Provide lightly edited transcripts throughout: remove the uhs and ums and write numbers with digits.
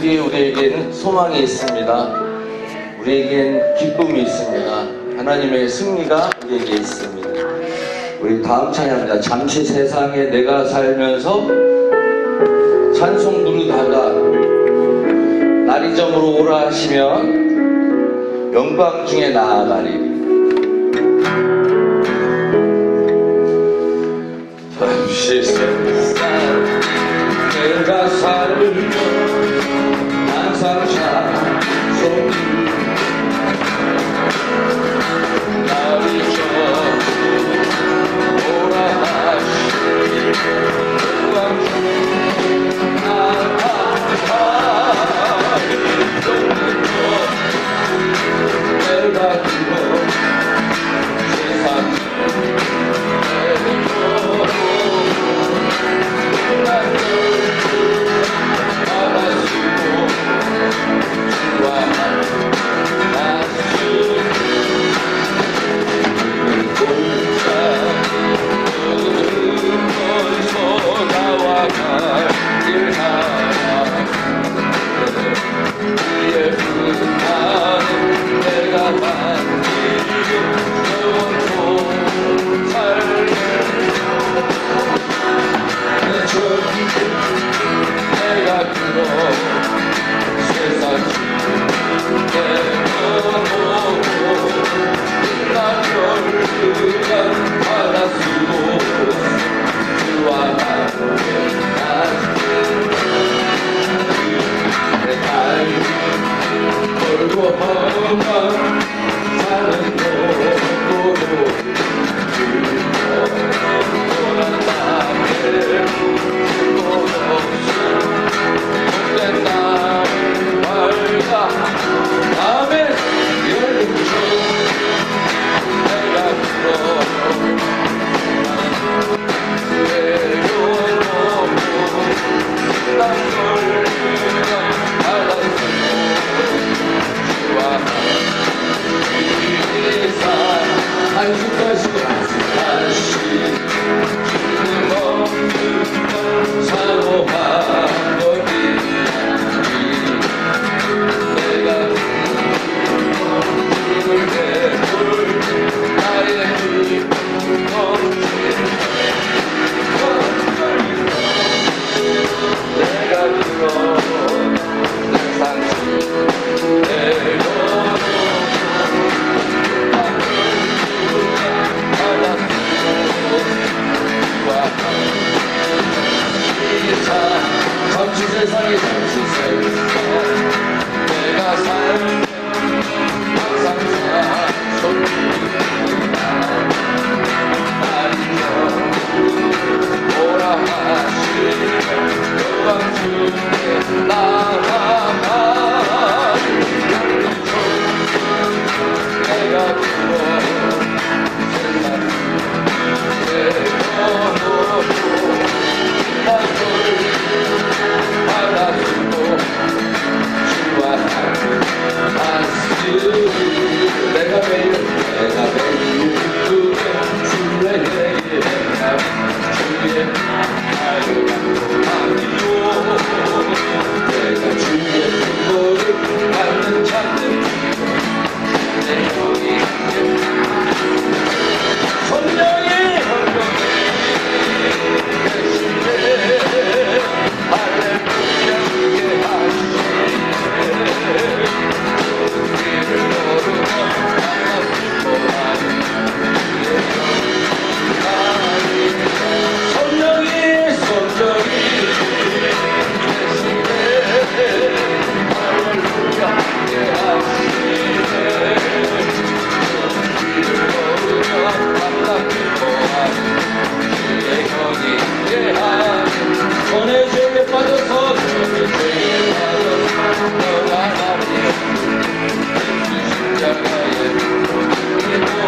그러기에 우리에겐 소망이 있습니다. 우리에겐 기쁨이 있습니다. 하나님의 승리가 우리에게 있습니다. 우리 다음 찬양입니다. 잠시 세상에 내가 살면서 찬송 부르다가 날이 저물어 오라 하시면 영광 중에 나아가리리. 잠시 세상 내가 살면 항상 찬송 날이 저물어 오라 하시면 영광 중에 내가 그거 세상 빠져서 죄에 빠져서 너가 나를 십자가에 이고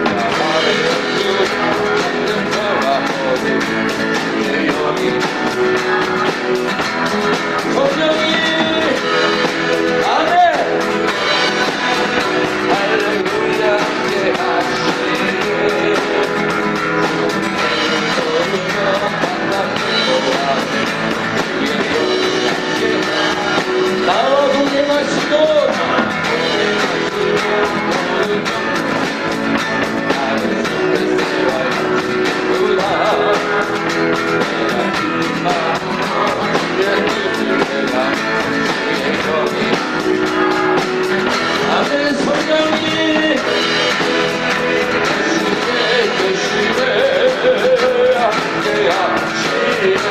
나만의 주 찾는 자와 어디 주의 영이 성령이 아멘 할렐루야 함께 하시네 나와 동행하시고 나는 스트레스와 힘들구나 내가 힘만 주의 뜻을 내가 주의 정이 아멘 성령이 계시네 함께 하시네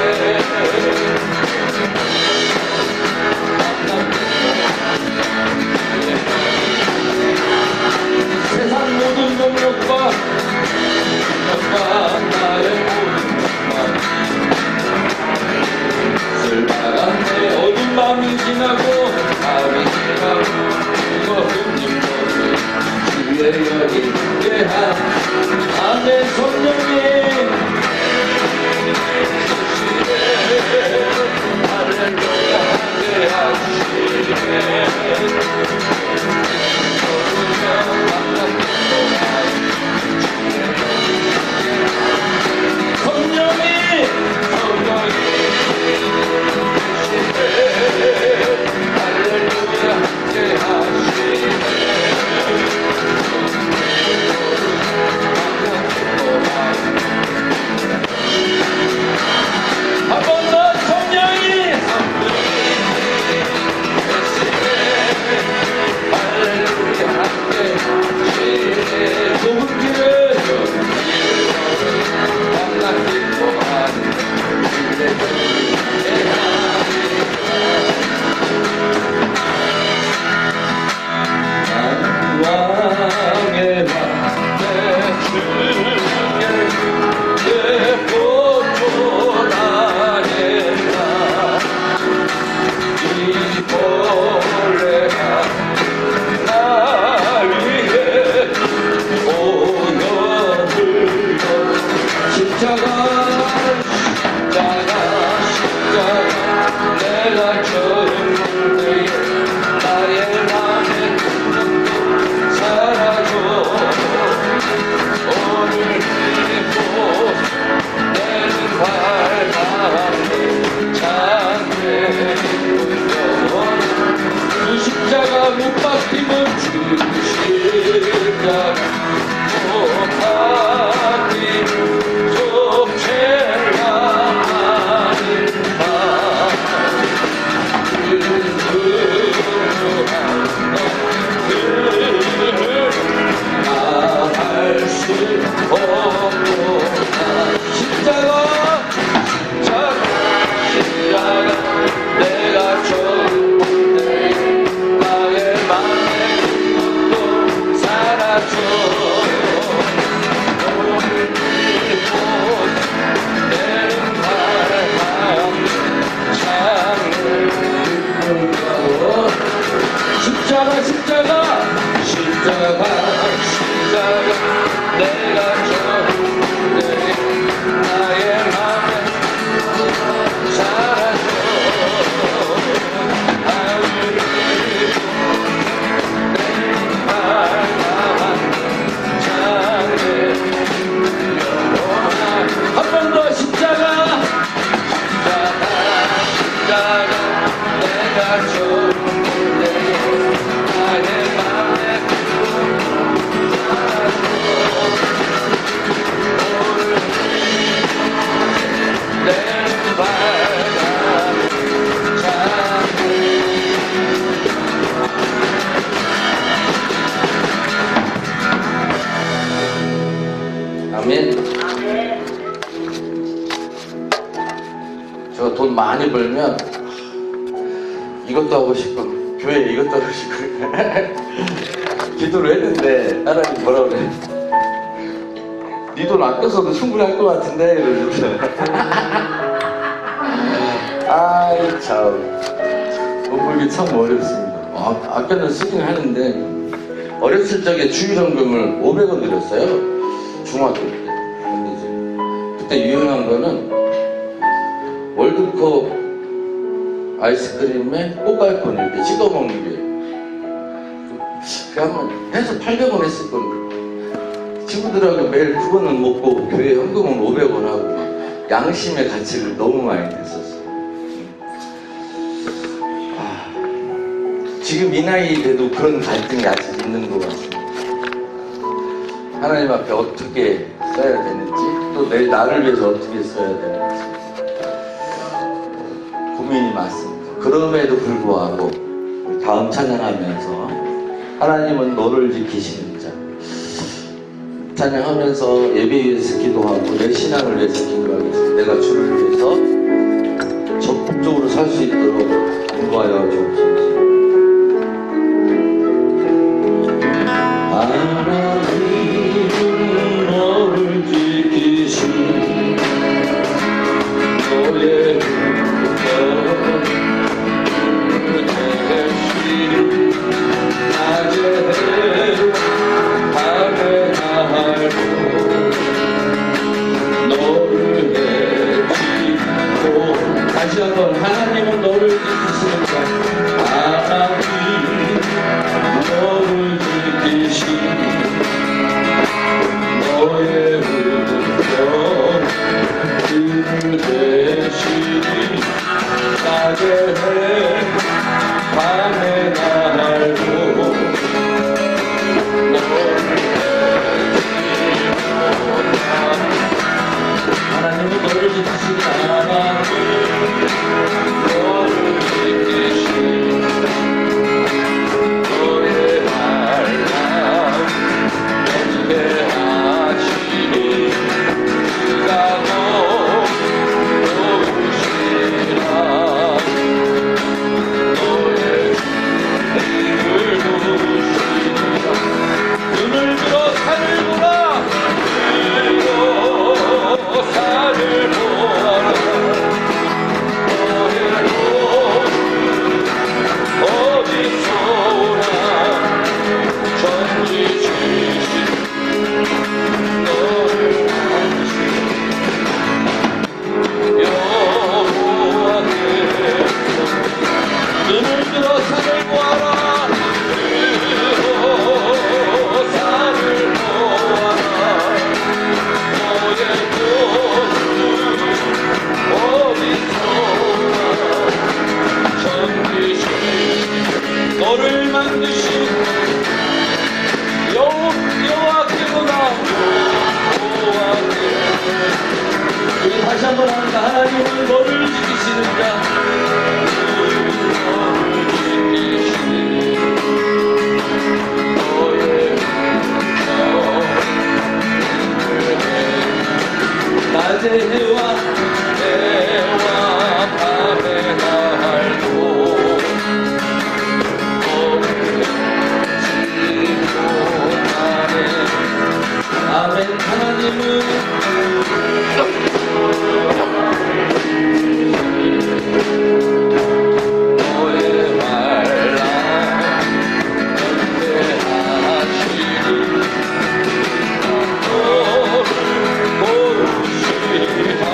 세상 모든 능력과 나의 모든 것만 쓸만한 내 어두운 마음이 지나고 밤이 지나고 이거 흔들 것을 주의 여기 예한 아멘 성령님 할렐루야 함께 하시네 성령이 할렐루야 함께 하시네 한 번 더 성령이 할렐루야 함께 하시네 좁은 길을 만나 기뻐하는 왕의 왕내 주께 내 보존하겠다 이 벌레가 나 위해 오염을 십자가 내가 처음 볼 나의 맘의 충동도 사라져 오늘 믿고 내는 발망에 찬양해 주 십자가 못 박히면 주 십자가 못 박히면 내가 처음 볼 때 나의 맘의 꿈도 사라져 오늘 믿고 내는 바람 창을 불고 십자가 내가 처음 볼 때 나의 맘에 사라져 하늘을 내는 바람 창을 영원한 한 번 더 십자가 내가 처음 볼 때 나의 맘에 아멘. 저 돈 많이 벌면 이것도 하고 싶고 교회 이것도 하고 싶고 기도를 했는데 하나님 뭐라 그래? 네 돈 아껴서도 충분히 할 것 같은데 이러면서 아이 참 몸풀기 참 어렵습니다. 아껴는 쓰긴 하는데 어렸을 적에 주일헌금을 500원 드렸어요. 중학교 때. 근데 이제 그때 유행한 거는 월드컵 아이스크림에 꽃갈콘 이렇게 찍어 먹는 게 그냥 해서 800원 했을 건데 친구들하고 매일 그거는 먹고 교회 현금은 500원 하고 막 양심의 가치를 너무 많이 냈었어요. 지금 이 나이 돼도 그런 갈등이 아직 있는 것 같습니다. 하나님 앞에 어떻게 써야 되는지 또 내 나를 위해서 어떻게 써야 되는지 고민이 많습니다. 그럼에도 불구하고 다음 찬양하면서 하나님은 너를 지키시는 자 찬양하면서 예배 위해서 기도하고 내 신앙을 위해서 기도하겠습니다. 내가 주를 위해서 적극적으로 살 수 있도록 인도하여 주옵소서. 하나님은 너를 지키신 너의 다시 한번 하나님은 너를 지키시는 자 하나님 너를 지키신 너의 은총 그 대신이 낮에 해 밤에 날고 하나님은 너를 지키시니 하나님 너를 지키시니 너의 말랑 연대하시니 그가 도우시라 너의 입을 부으시라 눈을 들어 산을 보라 산을 보아라 너의 돈 어디서 오나 전지 주신 너를 안시 여호와께서 눈을 들어 산을 보아라 산을 보아라 너의 너를 만드신 여호와께로다 우리 다시 한번 합니다. 하나님은 너를 지키시는 자 너를 지키시니 너의 낮에 해와 밤에 날고 아멘. 하나님은 너의 말랑 연대하시니 너를 모르시라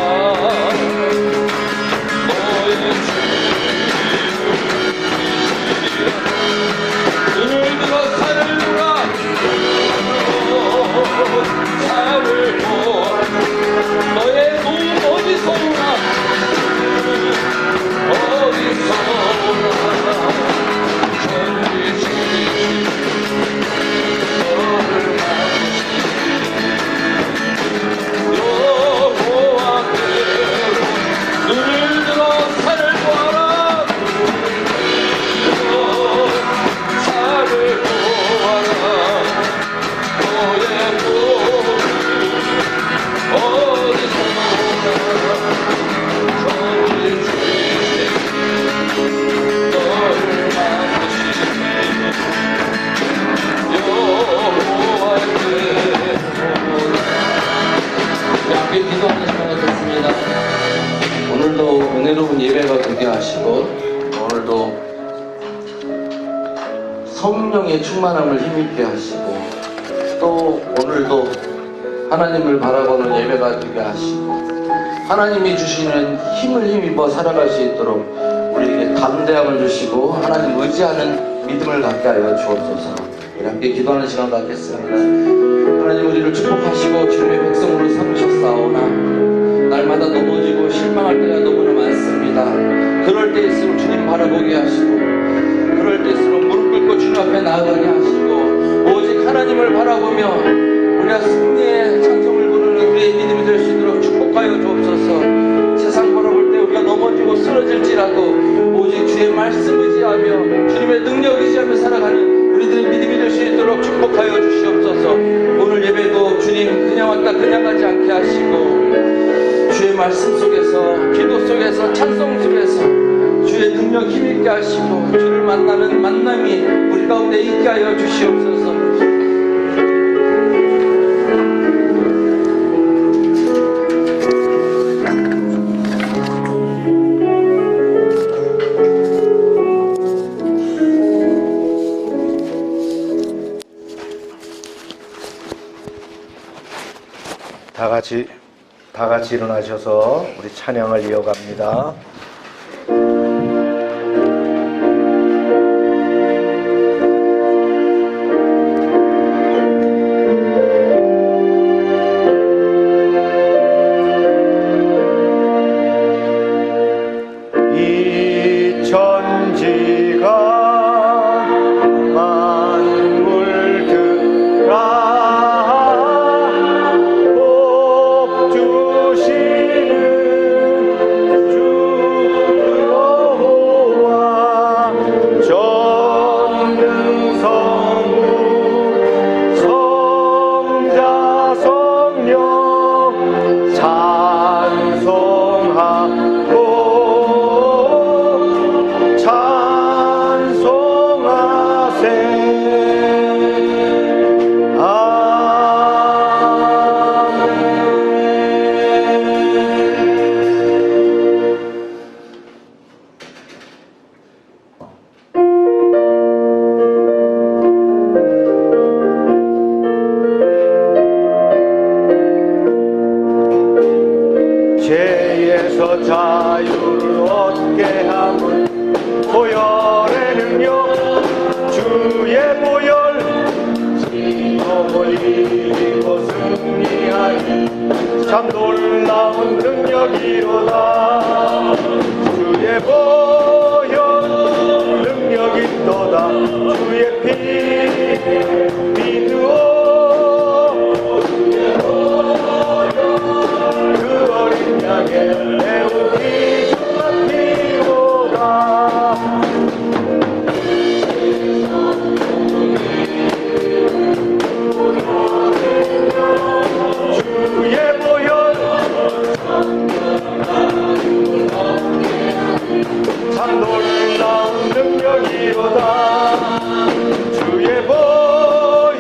예배가 되게 하시고 오늘도 성령의 충만함을 힘있게 하시고 또 오늘도 하나님을 바라보는 예배가 되게 하시고 하나님이 주시는 힘을 힘입어 살아갈 수 있도록 우리에게 담대함을 주시고 하나님 의지하는 믿음을 갖게 하여 주옵소서. 우리 함께 기도하는 시간 갖겠습니다. 하나님 우리를 축복하시고 주님의 백성으로 삼으셨사오나 날마다 넘어지고 실망할 때가 너무나 많습니다. 그럴 때일수록 주님 바라보게 하시고 그럴 때일수록 무릎 꿇고 주님 앞에 나아가게 하시고 오직 하나님을 바라보며 우리가 승리의 찬송을 부르는 우리의 믿음이 될 수 있도록 축복하여 주옵소서. 세상 바라볼 때 우리가 넘어지고 쓰러질지라도 오직 주의 말씀 의지하며 주님의 능력 의지하며 살아가는 우리들의 믿음이 될 수 있도록 축복하여 주시옵소서. 오늘 예배도 주님 그냥 왔다 그냥 가지 않게 하시고 주의 말씀 속에서 기도 속에서 찬송 속에서 주의 능력 힘있게 하시고 주를 만나는 만남이 우리 가운데 있게 하여 주시옵소서. 다 같이 일어나셔서 우리 찬양을 이어갑니다. 이 천지가 죄에서 자유를 얻게 함은 보혈의 능력 주의 보혈 힘을 이기고 승리하니 참 놀라운 능력이로다. 주의 보혈 능력이 있도다. 주의 피 믿으오 내 우리 주만 피우라. 주의 보혈 참 놀라운 능력이로다. 주의 보혈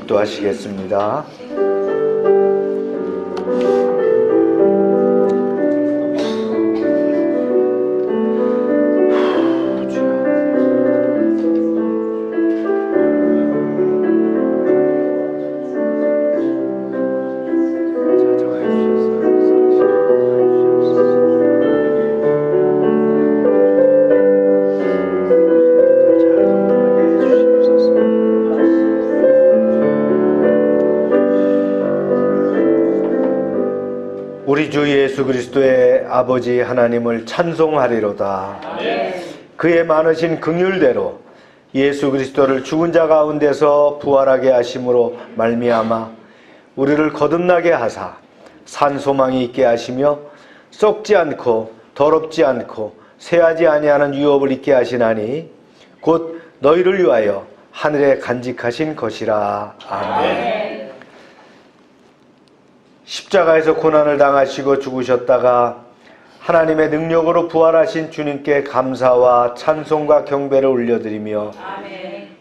축도하시겠습니다. 우리 주 예수 그리스도의 아버지 하나님을 찬송하리로다. 그의 많으신 긍휼대로 예수 그리스도를 죽은 자 가운데서 부활하게 하심으로 말미암아 우리를 거듭나게 하사 산 소망이 있게 하시며 썩지 않고 더럽지 않고 쇠하지 아니하는 유업을 있게 하시나니 곧 너희를 위하여 하늘에 간직하신 것이라. 아멘. 십자가에서 고난을 당하시고 죽으셨다가 하나님의 능력으로 부활하신 주님께 감사와 찬송과 경배를 올려드리며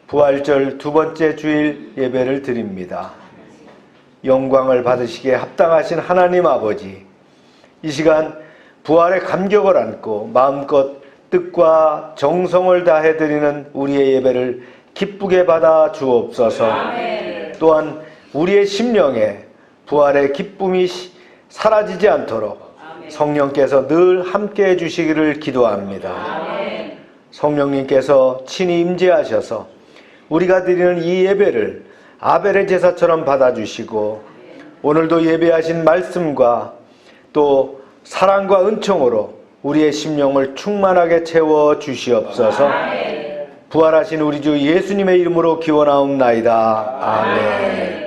부활절 두 번째 주일 예배를 드립니다. 영광을 받으시기에 합당하신 하나님 아버지, 이 시간 부활의 감격을 안고 마음껏 뜻과 정성을 다해 드리는 우리의 예배를 기쁘게 받아 주옵소서. 또한 우리의 심령에 부활의 기쁨이 사라지지 않도록 성령께서 늘 함께 해주시기를 기도합니다. 성령님께서 친히 임재하셔서 우리가 드리는 이 예배를 아벨의 제사처럼 받아주시고 오늘도 예배하신 말씀과 또 사랑과 은총으로 우리의 심령을 충만하게 채워 주시옵소서. 부활하신 우리 주 예수님의 이름으로 기원하옵나이다. 아멘.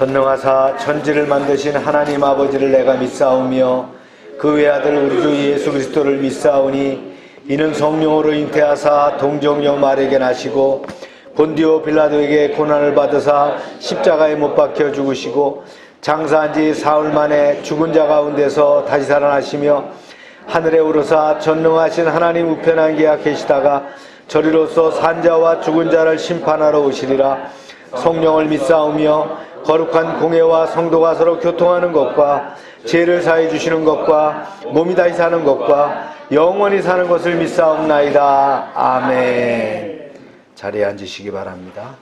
전능하사 천지를 만드신 하나님 아버지를 내가 믿사오며 그 외아들 우리 주 예수 그리스도를 믿사오니 이는 성령으로 잉태하사 동정녀 마리에게 나시고 본디오 빌라도에게 고난을 받으사 십자가에 못 박혀 죽으시고 장사한 지 사흘 만에 죽은 자 가운데서 다시 살아나시며 하늘에 오르사 전능하신 하나님 우편한 계에 계시다가 저리로서 산자와 죽은 자를 심판하러 오시리라. 성령을 믿사오며 거룩한 공회와 성도가 서로 교통하는 것과 죄를 사해 주시는 것과 몸이 다시 사는 것과 영원히 사는 것을 믿사옵나이다. 아멘. 자리에 앉으시기 바랍니다.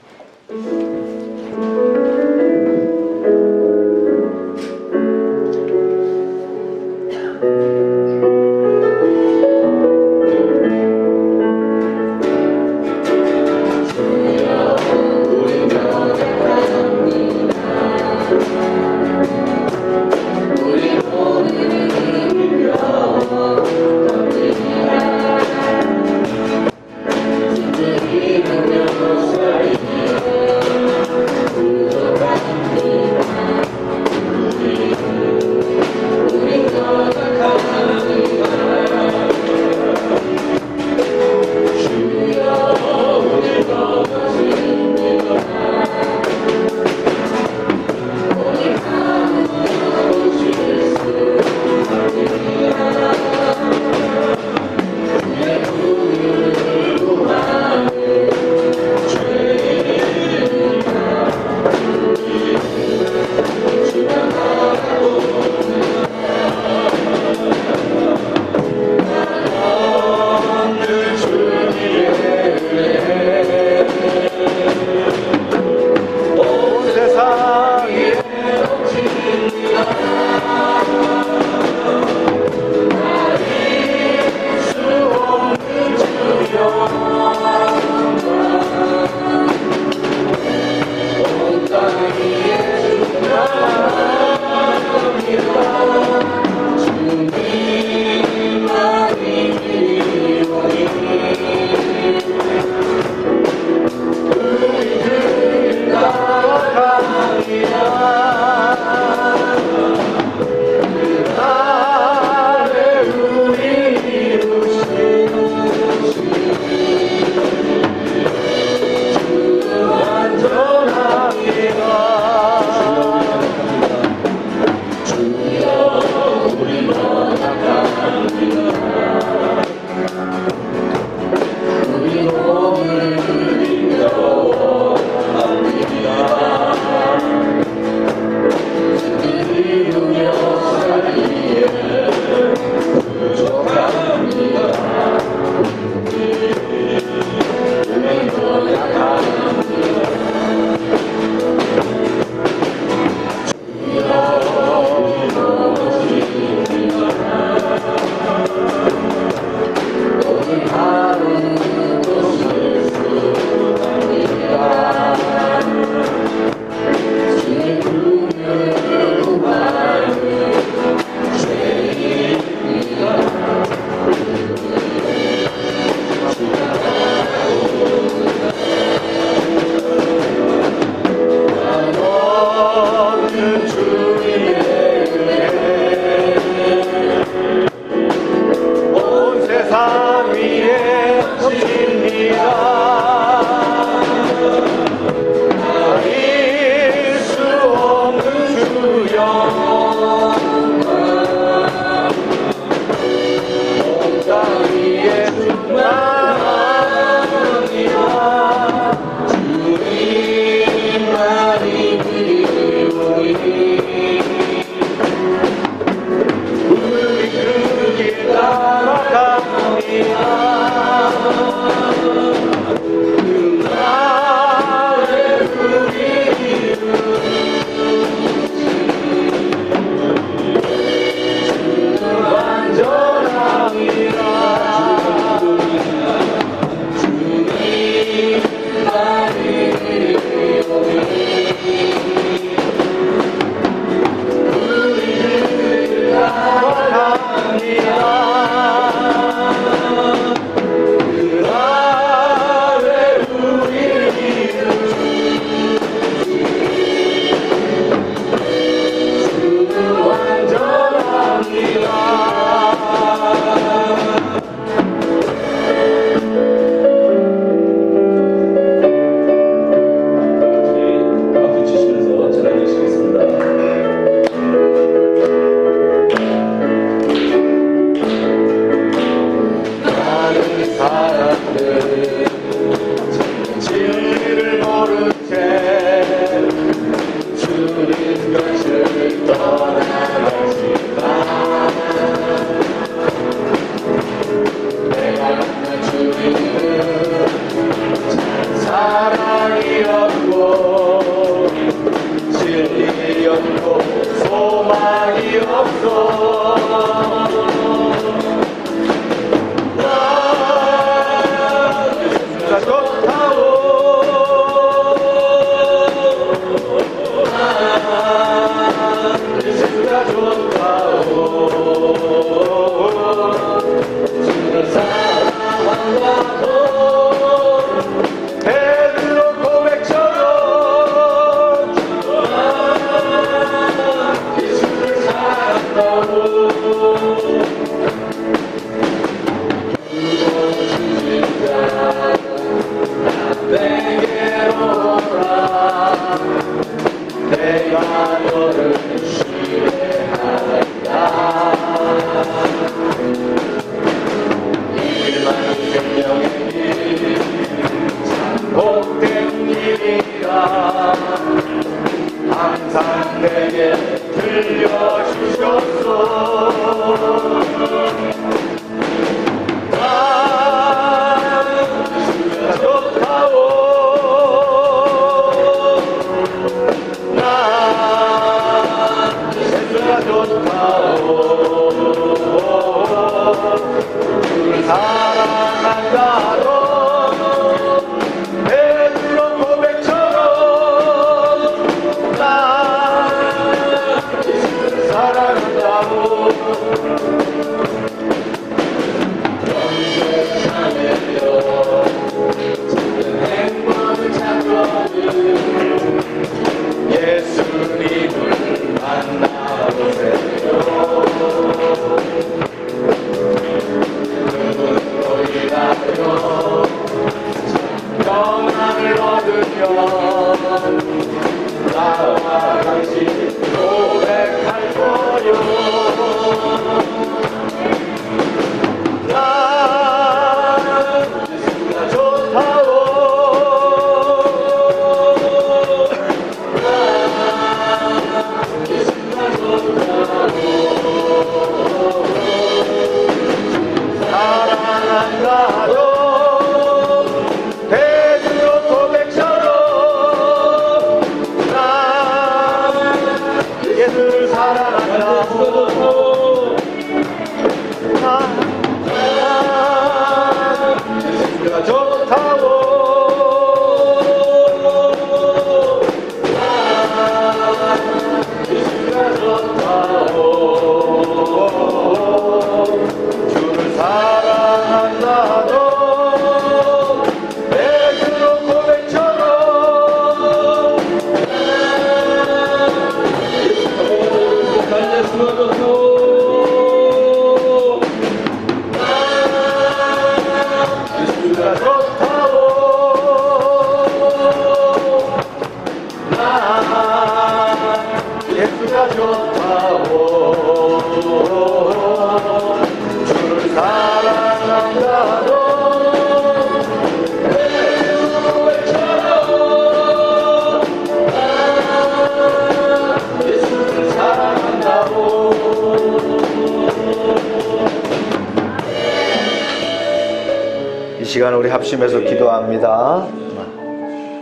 시간 우리 합심해서 기도합니다.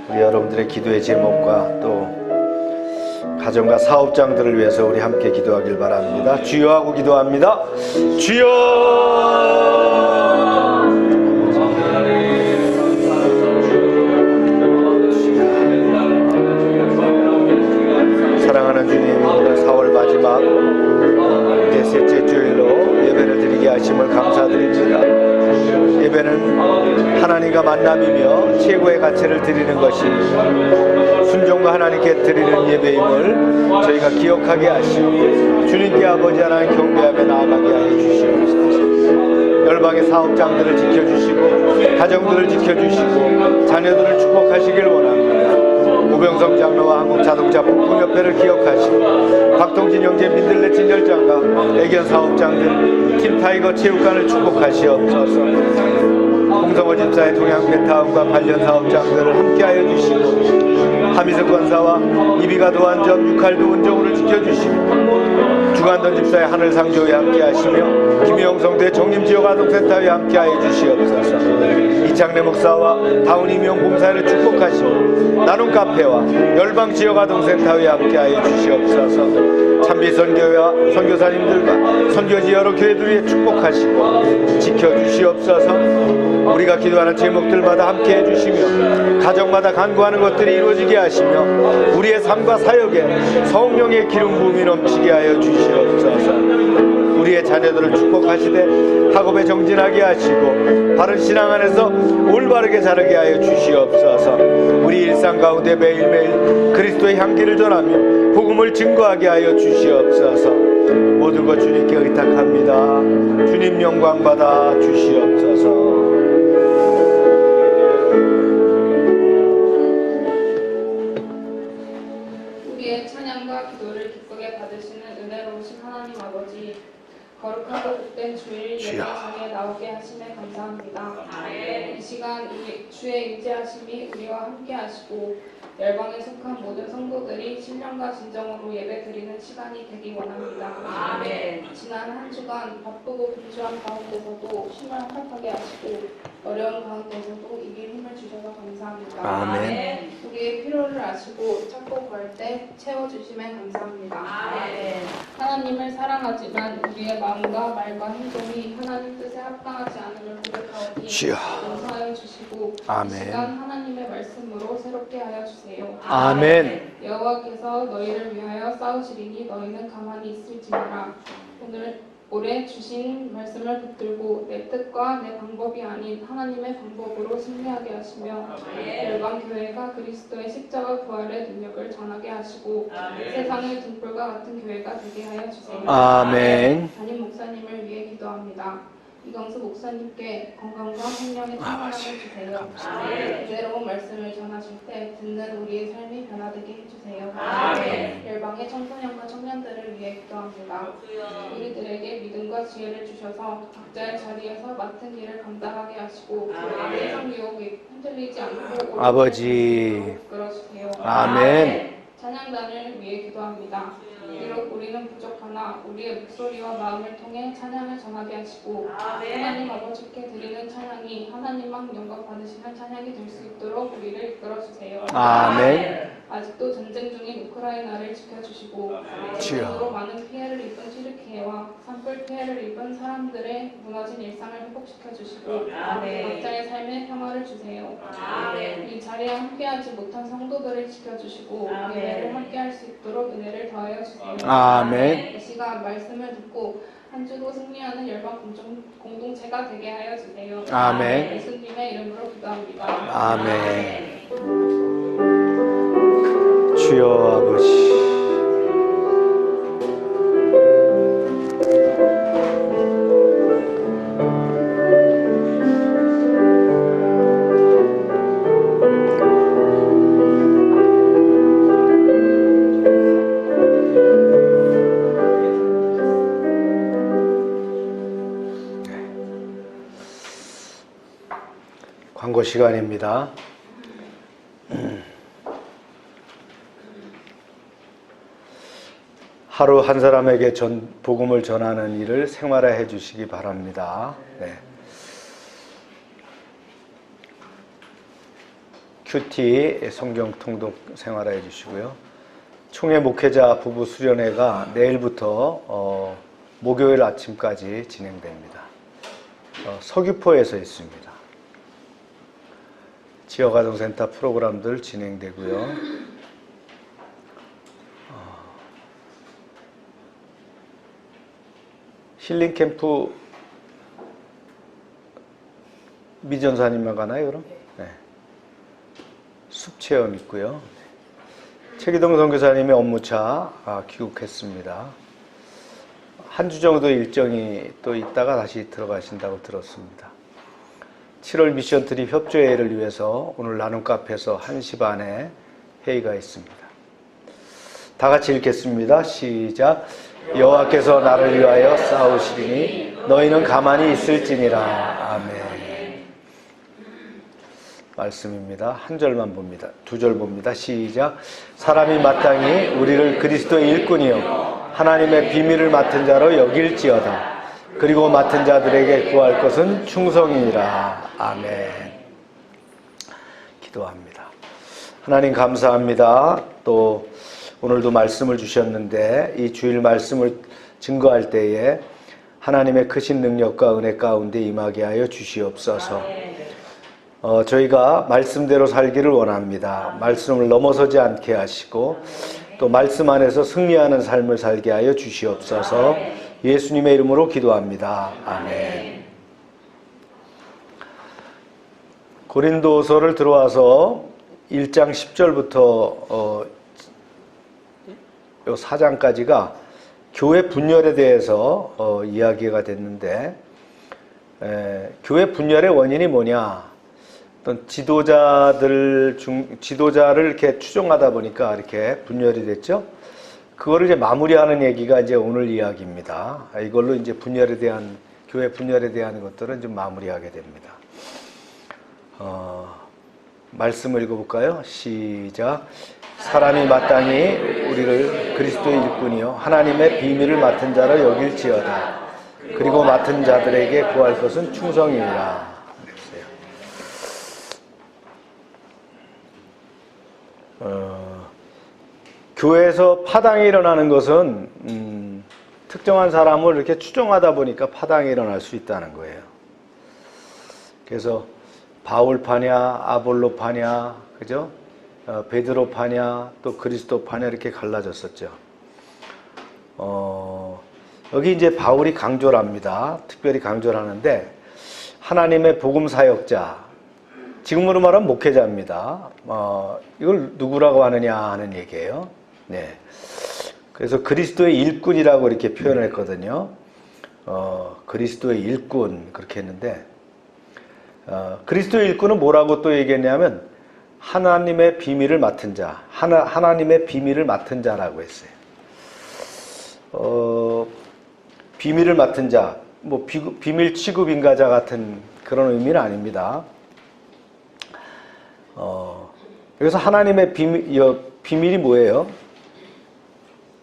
우리 여러분들의 기도의 제목과 또 가정과 사업장들을 위해서 우리 함께 기도하길 바랍니다. 주여 하고 기도합니다. 주여! 사랑하는 주님, 오늘 4월 마지막 이제 셋째 주일로 예배를 드리게 하심을 감사드립니다. 예배는 하나님과 만남이며 최고의 가치를 드리는 것입니다. 순종과 하나님께 드리는 예배임을 저희가 기억하게 하시고 주님께 아버지 하나님 경배하며 나아가게 하여 주시옵소서. 열방의 사업장들을 지켜주시고 가정들을 지켜주시고 자녀들을 축복하시길 원합니다. 우병성 장로와 한국자동차 부품협회를 기억하시고 박동진 형제 민들레 진열장과 애견 사업장들 팀타이거 체육관을 축복하시옵소서. 홍성호 집사의 동양배타운과 관련 사업장들을 함께하여 주시고 하미석 권사와 이비가 도안점 육할도 운정으로 지켜주시고 주간던 집사의 하늘상조에 함께하시며 김영 성대 정림지역아동센터에 함께하여 주시옵소서. 이창래 목사와 다운이명 봉사를 축복하시고 나눔카페와 열방지역아동센터에 함께하여 주시옵소서. 참비선교회와 선교사님들과 선교지 여러 교회들에 축복하시고 지켜주시옵소서. 우리가 기도하는 제목들마다 함께해 주시며 가정마다 간구하는 것들이 이루어지게 하시며 우리의 삶과 사역에 성령의 기름 부음이 넘치게 하여 주시옵소서. 우리의 자녀들을 축복하시되 학업에 정진하게 하시고 바른 신앙 안에서 올바르게 자라게 하여 주시옵소서. 우리 일상 가운데 매일매일 그리스도의 향기를 전하며 복음을 증거하게 하여 주시옵소서. 모든 것 주님께 의탁합니다. 주님 영광 받아 주시옵소서. 우리의 찬양과 기도를 기쁘게 받으시는 은혜로우신 하나님 아버지, 거룩하고 복된 주일 예배 자리에 나오게 하심에 감사합니다. 이 시간 주의 임재하심이 우리와 함께 하시고 열방에 속한 모든 성도들이 신령과 진정으로 예배 드리는 시간이 되기 원합니다. 지난 한 주간 바쁘고 분주한 가운데서도 힘을 허락하게 하시고 어려운 가운데서도 이길 힘을 주셔서 감사합니다. 아멘. 우리의 필요를 아시고 찾고 구할 때 채워주심에 감사합니다. 하나님을 사랑하지만 우리의 마음과 말과 행동이 하나님 뜻에 합당하지 않음을 고백하오니 용서하여 주시고 아멘. 이 시간 하나님의 말씀으로 새롭게 하여 주세요. 아멘. 여호와께서 너희를 위하여 싸우시리니 너희는 가만히 있을지니라. 올해 주신 말씀을 붙들고 내 뜻과 내 방법이 아닌 하나님의 방법으로 승리하게 하시며 열방교회가 그리스도의 십자가 부활의 능력을 전하게 하시고 세상의 등불과 같은 교회가 되게 하여 주세요. 아멘. 담임 목사님을 위해 기도합니다. 이광수 목사님께 건강과 생명의 평안을 주세요. 은혜로운 말씀을 전하실 때 듣는 우리의 삶이 변화되게 해주세요. 열방의 청소년과 청년들을 위해 기도합니다. 우리들에게 믿음과 지혜를 주셔서 각자의 자리에서 맡은 일을 감당하게 하시고 세상 유혹에 흔들리지 않고 아버지. 이끌어주세요. 아멘. 찬양단을 위해 기도합니다. 비록 우리는 부족하나 우리의 목소리와 마음을 통해 찬양을 전하게 하시고 하나님 아버지께 드리는 찬양이 하나님만 영광 받으시는 찬양이 될 수 있도록 우리를 이끌어주세요. 아멘. 아직도 전쟁 중인 우크라이나를 지켜주시고 전쟁으로 많은 피해를 입은 튀르키예와 산불 피해를 입은 사람들의 무너진 일상을 회복시켜주시고 각자의 삶에 평화를 주세요. 이 자리에 함께하지 못한 성도들을 지켜주시고 예배를 함께할 수 있도록 은혜를 더하여 주세요. 아멘. 이 시간 말씀을 듣고 한 주도 승리하는 열방 공동체가 되게 하여 주세요. 아멘. 예수님의 이름으로 기도합니다. 아멘. 주여 아버지. 광고 시간입니다. 하루 한 사람에게 복음을 전하는 일을 생활화해 주시기 바랍니다. 네. 큐티 성경 통독 생활해 주시고요. 총회 목회자 부부 수련회가 내일부터 목요일 아침까지 진행됩니다. 서귀포에서 있습니다. 지역아동센터 프로그램들 진행되고요. 힐링캠프 미전사님만 가나요, 그럼? 네. 숲체험 있고요. 최기동 선교사님의 업무차 귀국했습니다. 한 주 정도 일정이 또 있다가 다시 들어가신다고 들었습니다. 7월 미션 트립 협조회의를 위해서 오늘 나눔 카페에서 1시 반에 회의가 있습니다. 다 같이 읽겠습니다. 시작. 여호와께서 나를 위하여 싸우시리니 너희는 가만히 있을지니라. 아멘. 말씀입니다. 한 절만 봅니다. 두 절 봅니다. 시작. 사람이 마땅히 우리를 그리스도의 일꾼이요 하나님의 비밀을 맡은 자로 여길지어다. 그리고 맡은 자들에게 구할 것은 충성이니라. 아멘. 기도합니다. 하나님 감사합니다. 또 오늘도 말씀을 주셨는데 이 주일 말씀을 증거할 때에 하나님의 크신 능력과 은혜 가운데 임하게 하여 주시옵소서. 저희가 말씀대로 살기를 원합니다. 말씀을 넘어서지 않게 하시고 또 말씀 안에서 승리하는 삶을 살게 하여 주시옵소서. 예수님의 이름으로 기도합니다. 아멘. 고린도서를 들어와서 1장 10절부터 4장까지가 교회 분열에 대해서 이야기가 됐는데 교회 분열의 원인이 뭐냐? 어떤 지도자를 이렇게 추종하다 보니까 이렇게 분열이 됐죠. 그거를 이제 마무리하는 얘기가 이제 오늘 이야기입니다. 이걸로 이제 교회 분열에 대한 것들은 좀 마무리하게 됩니다. 말씀을 읽어볼까요? 시작. 사람이 마땅히 우리를 그리스도의 일꾼이요 하나님의 비밀을 맡은 자로 여길지어다. 그리고 맡은 자들에게 구할 것은 충성이니라. 교회에서 파당이 일어나는 것은 특정한 사람을 이렇게 추종하다 보니까 파당이 일어날 수 있다는 거예요. 그래서 바울파냐, 아볼로파냐, 그죠? 베드로파냐, 또 그리스도파냐 이렇게 갈라졌었죠. 여기 이제 바울이 강조를 합니다. 특별히 강조를 하는데 하나님의 복음 사역자, 지금으로 말하면 목회자입니다. 이걸 누구라고 하느냐 하는 얘기예요. 네. 그래서 그리스도의 일꾼이라고 이렇게 표현을 했거든요. 그리스도의 일꾼 그렇게 했는데 그리스도의 일꾼은 뭐라고 또 얘기했냐면 하나님의 비밀을 맡은 자, 하나님의 비밀을 맡은 자라고 했어요. 비밀을 맡은 자, 뭐 비밀 취급 인가자 같은 그런 의미는 아닙니다. 그래서 하나님의 비밀이 뭐예요?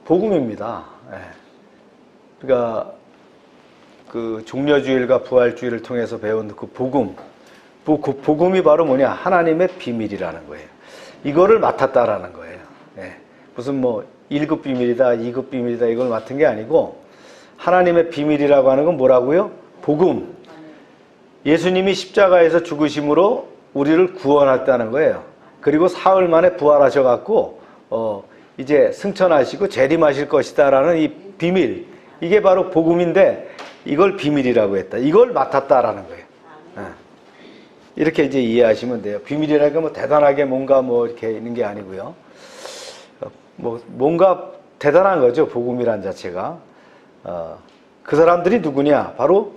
복음입니다. 그러니까 그 종려주일과 부활주일을 통해서 배운 그 복음, 그 복음이 바로 뭐냐? 하나님의 비밀이라는 거예요. 이거를 맡았다라는 거예요. 무슨 뭐 1급 비밀이다, 2급 비밀이다 이걸 맡은 게 아니고 하나님의 비밀이라고 하는 건 뭐라고요? 복음. 예수님이 십자가에서 죽으심으로 우리를 구원했다는 거예요. 그리고 사흘 만에 부활하셔갖고 이제 승천하시고 재림하실 것이다라는 이 비밀, 이게 바로 복음인데 이걸 비밀이라고 했다. 이걸 맡았다라는 거예요. 이렇게 이제 이해하시면 돼요. 비밀이라는 건 뭐 대단하게 뭔가 뭐 이렇게 있는 게 아니고요. 뭔가 대단한 거죠. 복음이란 자체가. 그 사람들이 누구냐? 바로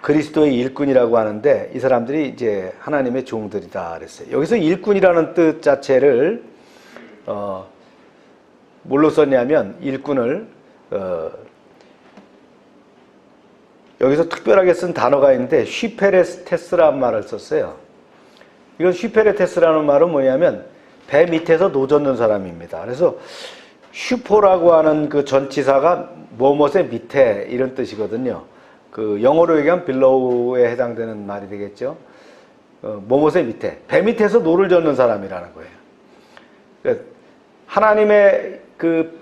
그리스도의 일꾼이라고 하는데 이 사람들이 이제 하나님의 종들이다 그랬어요. 여기서 일꾼이라는 뜻 자체를 뭘로 썼냐면 일꾼을 여기서 특별하게 쓴 단어가 있는데 휘페레테스라는 말을 썼어요. 이건 휘페레테스라는 말은 뭐냐면 배 밑에서 노젓는 사람입니다. 그래서 슈포라고 하는 그 전치사가 뭐뭇의 밑에 이런 뜻이거든요. 그 영어로 얘기하면 below에 해당되는 말이 되겠죠. 모모세 밑에, 배 밑에서 노를 젓는 사람이라는 거예요. 그러니까 하나님의 그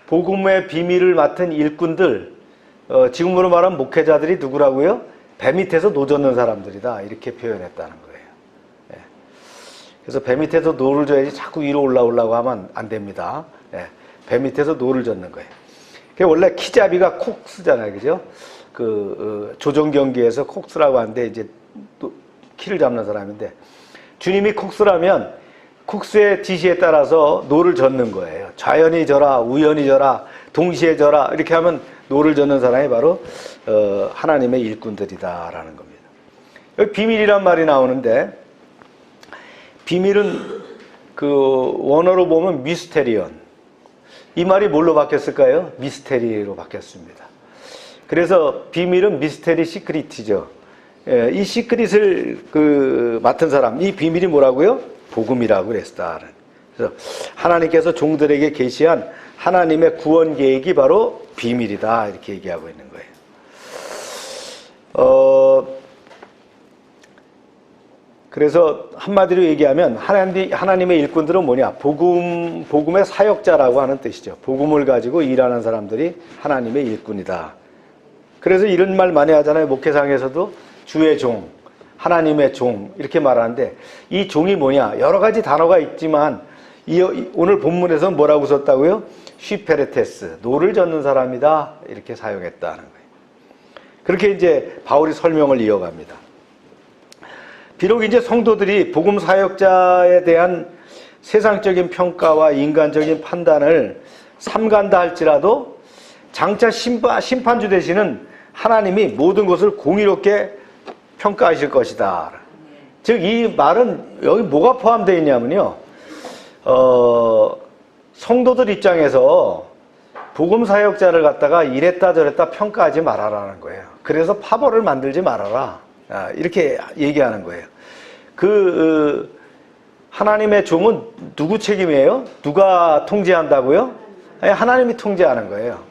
복음의 비밀을 맡은 일꾼들, 지금으로 말하면 목회자들이 누구라고요? 배 밑에서 노 젓는 사람들이다, 이렇게 표현했다는 거예요. 예. 그래서 배 밑에서 노를 져야지 자꾸 위로 올라오려고 하면 안 됩니다. 예. 배 밑에서 노를 젓는 거예요. 원래 키자비가 콕스잖아요, 그죠? 조정 경기에서 콕스라고 하는데 이제 또 키를 잡는 사람인데, 주님이 콕스라면 콕스의 지시에 따라서 노를 젓는 거예요. 좌연히 져라, 우연히 져라, 동시에 져라, 이렇게 하면 노를 젓는 사람이 바로 하나님의 일꾼들이다라는 겁니다. 여기 비밀이란 말이 나오는데, 비밀은 그 원어로 보면 미스테리언, 이 말이 뭘로 바뀌었을까요? 미스테리로 바뀌었습니다. 그래서 비밀은 미스테리 시크릿이죠. 이 시크릿을 맡은 사람, 이 비밀이 뭐라고요? 복음이라고 그랬다. 그래서 하나님께서 종들에게 계시한 하나님의 구원 계획이 바로 비밀이다, 이렇게 얘기하고 있는 거예요. 그래서 한마디로 얘기하면 하나님의 일꾼들은 뭐냐? 복음의 사역자라고 하는 뜻이죠. 복음을 가지고 일하는 사람들이 하나님의 일꾼이다. 그래서 이런 말 많이 하잖아요. 목회상에서도 주의 종, 하나님의 종, 이렇게 말하는데, 이 종이 뭐냐? 여러 가지 단어가 있지만 오늘 본문에서는 뭐라고 썼다고요? 쉬페레테스, 노를 젓는 사람이다, 이렇게 사용했다는 거예요. 그렇게 이제 바울이 설명을 이어갑니다. 비록 이제 성도들이 복음 사역자에 대한 세상적인 평가와 인간적인 판단을 삼간다 할지라도 장차 심판주 되시는 하나님이 모든 것을 공의롭게 평가하실 것이다. 즉, 이 말은 여기 뭐가 포함되어 있냐면요, 성도들 입장에서 복음 사역자를 갖다가 이랬다 저랬다 평가하지 말아라는 거예요. 그래서 파벌을 만들지 말아라, 이렇게 얘기하는 거예요. 하나님의 종은 누구 책임이에요? 누가 통제한다고요? 아니, 하나님이 통제하는 거예요.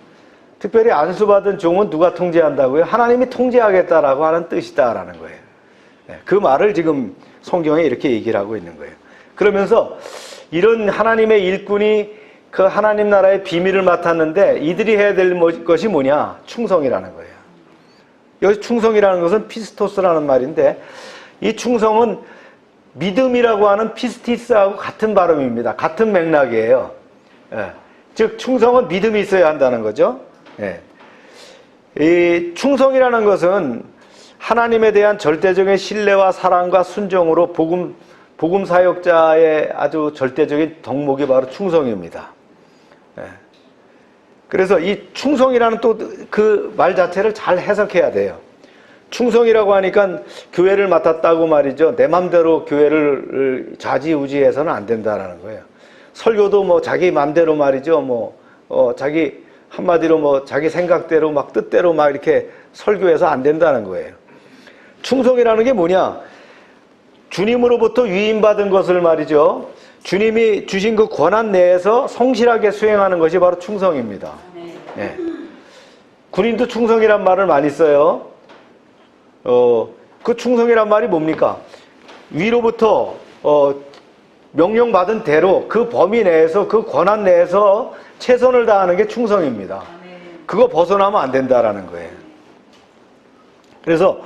특별히 안수받은 종은 누가 통제한다고요? 하나님이 통제하겠다라고 하는 뜻이다라는 거예요. 그 말을 지금 성경에 이렇게 얘기를 하고 있는 거예요. 그러면서 이런 하나님의 일꾼이 그 하나님 나라의 비밀을 맡았는데, 이들이 해야 될 것이 뭐냐? 충성이라는 거예요. 여기 충성이라는 것은 피스토스라는 말인데, 이 충성은 믿음이라고 하는 피스티스하고 같은 발음입니다. 같은 맥락이에요. 즉, 충성은 믿음이 있어야 한다는 거죠. 이 충성이라는 것은 하나님에 대한 절대적인 신뢰와 사랑과 순종으로 복음 사역자의 아주 절대적인 덕목이 바로 충성입니다. 그래서 이 충성이라는 또 그 말 자체를 잘 해석해야 돼요. 충성이라고 하니까 교회를 맡았다고 말이죠. 내 맘대로 교회를 좌지우지해서는 안 된다라는 거예요. 설교도 뭐 자기 맘대로 말이죠. 자기 한마디로 자기 생각대로 막 뜻대로 막 이렇게 설교해서 안 된다는 거예요. 충성이라는 게 뭐냐? 주님으로부터 위임받은 것을 말이죠. 주님이 주신 그 권한 내에서 성실하게 수행하는 것이 바로 충성입니다. 네. 군인도 충성이란 말을 많이 써요. 그 충성이란 말이 뭡니까? 위로부터 명령받은 대로 그 범위 내에서, 그 권한 내에서 최선을 다하는 게 충성입니다. 그거 벗어나면 안 된다라는 거예요. 그래서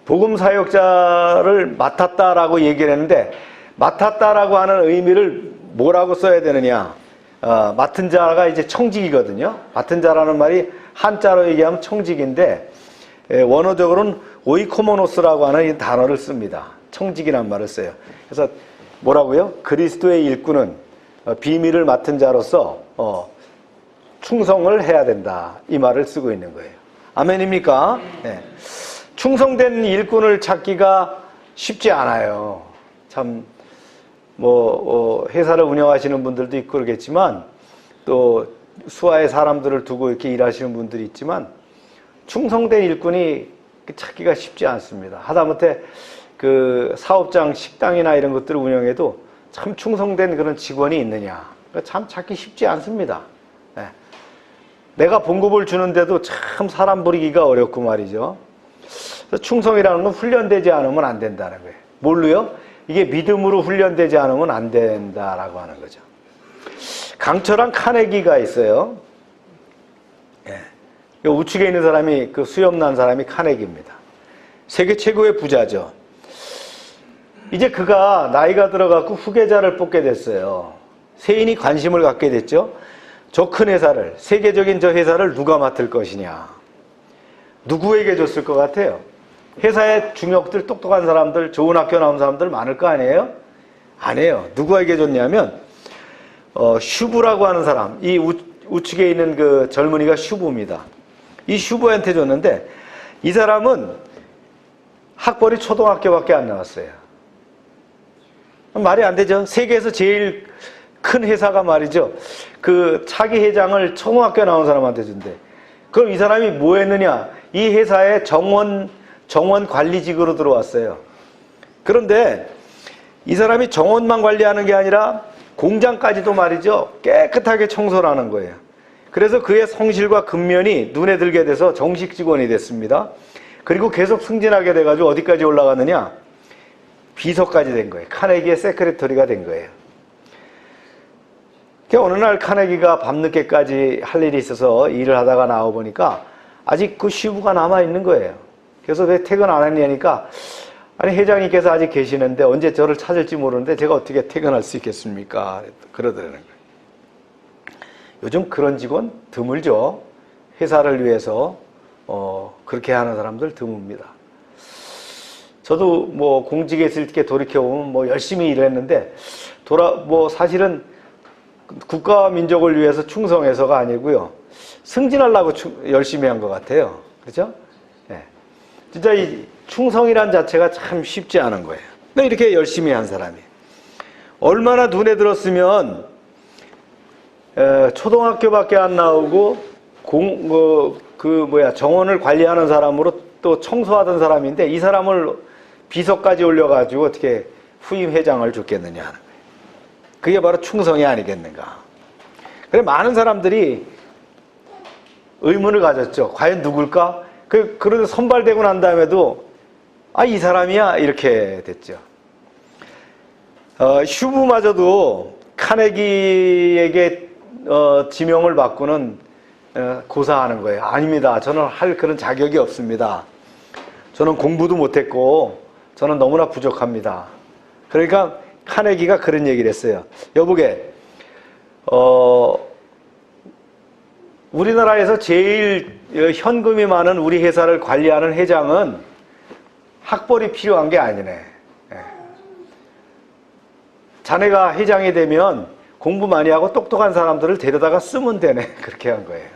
복음 사역자를 맡았다라고 얘기를 했는데, 맡았다라고 하는 의미를 뭐라고 써야 되느냐? 맡은 자가 이제 청직이거든요. 맡은 자라는 말이 한자로 얘기하면 청직인데, 원어적으로는 오이코모노스라고 하는 이 단어를 씁니다. 청직이라는 말을 써요. 그래서 뭐라고요? 그리스도의 일꾼은 비밀을 맡은 자로서 충성을 해야 된다, 이 말을 쓰고 있는 거예요. 아멘입니까? 네. 충성된 일꾼을 찾기가 쉽지 않아요. 참 회사를 운영하시는 분들도 있고 그러겠지만, 또 수하의 사람들을 두고 이렇게 일하시는 분들이 있지만, 충성된 일꾼이 찾기가 쉽지 않습니다. 하다못해 그 사업장 식당이나 이런 것들을 운영해도 참 충성된 그런 직원이 있느냐, 참 찾기 쉽지 않습니다. 네. 내가 봉급을 주는데도 참 사람 부리기가 어렵고 말이죠. 그래서 충성이라는 건 훈련되지 않으면 안 된다는 거예요. 뭘로요? 이게 믿음으로 훈련되지 않으면 안 된다라고 하는 거죠. 강철한 카네기가 있어요. 예. 우측에 있는 사람이 그 수염 난 사람이 카네기입니다. 세계 최고의 부자죠. 이제 그가 나이가 들어갖고 후계자를 뽑게 됐어요. 세인이 관심을 갖게 됐죠. 저 큰 회사를, 세계적인 저 회사를 누가 맡을 것이냐. 누구에게 줬을 것 같아요? 회사의 중역들, 똑똑한 사람들, 좋은 학교 나온 사람들 많을 거 아니에요? 아니에요. 누구에게 줬냐면 슈브라고 하는 사람, 이 우측에 있는 그 젊은이가 슈브입니다. 이 슈브한테 줬는데 이 사람은 학벌이 초등학교밖에 안 나왔어요. 말이 안 되죠. 세계에서 제일 큰 회사가 말이죠. 그 차기 회장을 초등학교 나온 사람한테 준대. 그럼 이 사람이 뭐 했느냐? 이 회사의 정원 관리직으로 들어왔어요. 그런데 이 사람이 정원만 관리하는 게 아니라 공장까지도 말이죠. 깨끗하게 청소를 하는 거예요. 그래서 그의 성실과 근면이 눈에 들게 돼서 정식 직원이 됐습니다. 그리고 계속 승진하게 돼가지고 어디까지 올라갔느냐? 비서까지 된 거예요. 카네기의 세크레터리가 된 거예요. 어느 날 카네기가 밤늦게까지 할 일이 있어서 일을 하다가 나와보니까 아직 그 슈브가 남아있는 거예요. 그래서 왜 퇴근 안 했냐니까 아니 회장님께서 아직 계시는데 언제 저를 찾을지 모르는데 제가 어떻게 퇴근할 수 있겠습니까? 그러더라는 거예요. 요즘 그런 직원 드물죠. 회사를 위해서 그렇게 하는 사람들 드뭅니다. 저도 뭐 공직에 있을 때 돌이켜보면 뭐 열심히 일했는데 사실은 국가와 민족을 위해서 충성해서가 아니고요. 승진하려고 열심히 한 것 같아요. 그렇죠? 네. 진짜 이 충성이란 자체가 참 쉽지 않은 거예요. 근데 이렇게 열심히 한 사람이 얼마나 눈에 들었으면 초등학교밖에 안 나오고 정원을 관리하는 사람으로 또 청소하던 사람인데 이 사람을 비서까지 올려가지고 어떻게 후임 회장을 줬겠느냐 하는 거예요. 그게 바로 충성이 아니겠는가. 그래 많은 사람들이 의문을 가졌죠. 과연 누굴까? 그런데 선발되고 난 다음에도 이 사람이야 이렇게 됐죠. 슈브마저도 카네기에게 지명을 받고는 고사하는 거예요. 아닙니다. 저는 할 그런 자격이 없습니다. 저는 공부도 못했고 저는 너무나 부족합니다. 그러니까 카네기가 그런 얘기를 했어요. 여보게, 우리나라에서 제일 현금이 많은 우리 회사를 관리하는 회장은 학벌이 필요한 게 아니네. 자네가 회장이 되면 공부 많이 하고 똑똑한 사람들을 데려다가 쓰면 되네. 그렇게 한 거예요.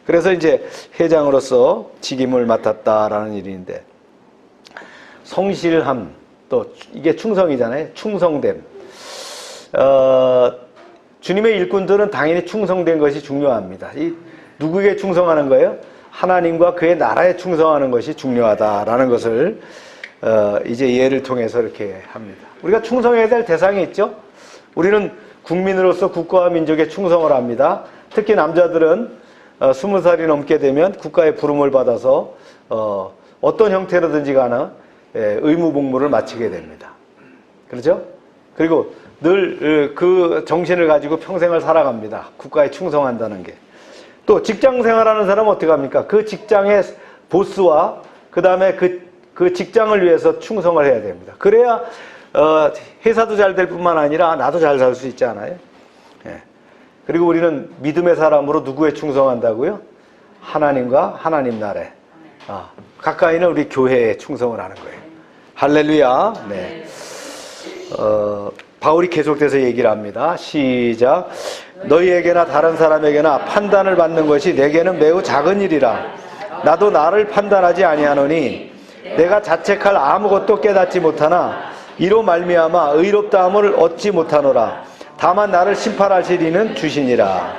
그래서 이제 회장으로서 직임을 맡았다라는 일인데, 성실함, 또 이게 충성이잖아요. 충성됨. 주님의 일꾼들은 당연히 충성된 것이 중요합니다. 누구에게 충성하는 거예요? 하나님과 그의 나라에 충성하는 것이 중요하다라는 것을 이제 예를 통해서 이렇게 합니다. 우리가 충성해야 될 대상이 있죠. 우리는 국민으로서 국가와 민족에 충성을 합니다. 특히 남자들은 20살이 넘게 되면 국가의 부름을 받아서 어떤 형태로든지 간에 의무 복무를 마치게 됩니다. 그렇죠? 그리고 늘 그 정신을 가지고 평생을 살아갑니다. 국가에 충성한다는 게. 또 직장 생활하는 사람은 어떻게 합니까? 그 직장의 보스와 그 다음에 그 직장을 위해서 충성을 해야 됩니다. 그래야 회사도 잘 될 뿐만 아니라 나도 잘 살 수 있잖아요. 예. 그리고 우리는 믿음의 사람으로 누구에 충성한다고요? 하나님과 하나님 나라에. 가까이는 우리 교회에 충성을 하는 거예요. 할렐루야. 네. 바울이 계속돼서 얘기를 합니다. 시작. 너희에게나 다른 사람에게나 판단을 받는 것이 내게는 매우 작은 일이라. 나도 나를 판단하지 아니하노니 내가 자책할 아무것도 깨닫지 못하나 이로 말미암아 의롭다함을 얻지 못하노라. 다만 나를 심판하실 이는 주시니라.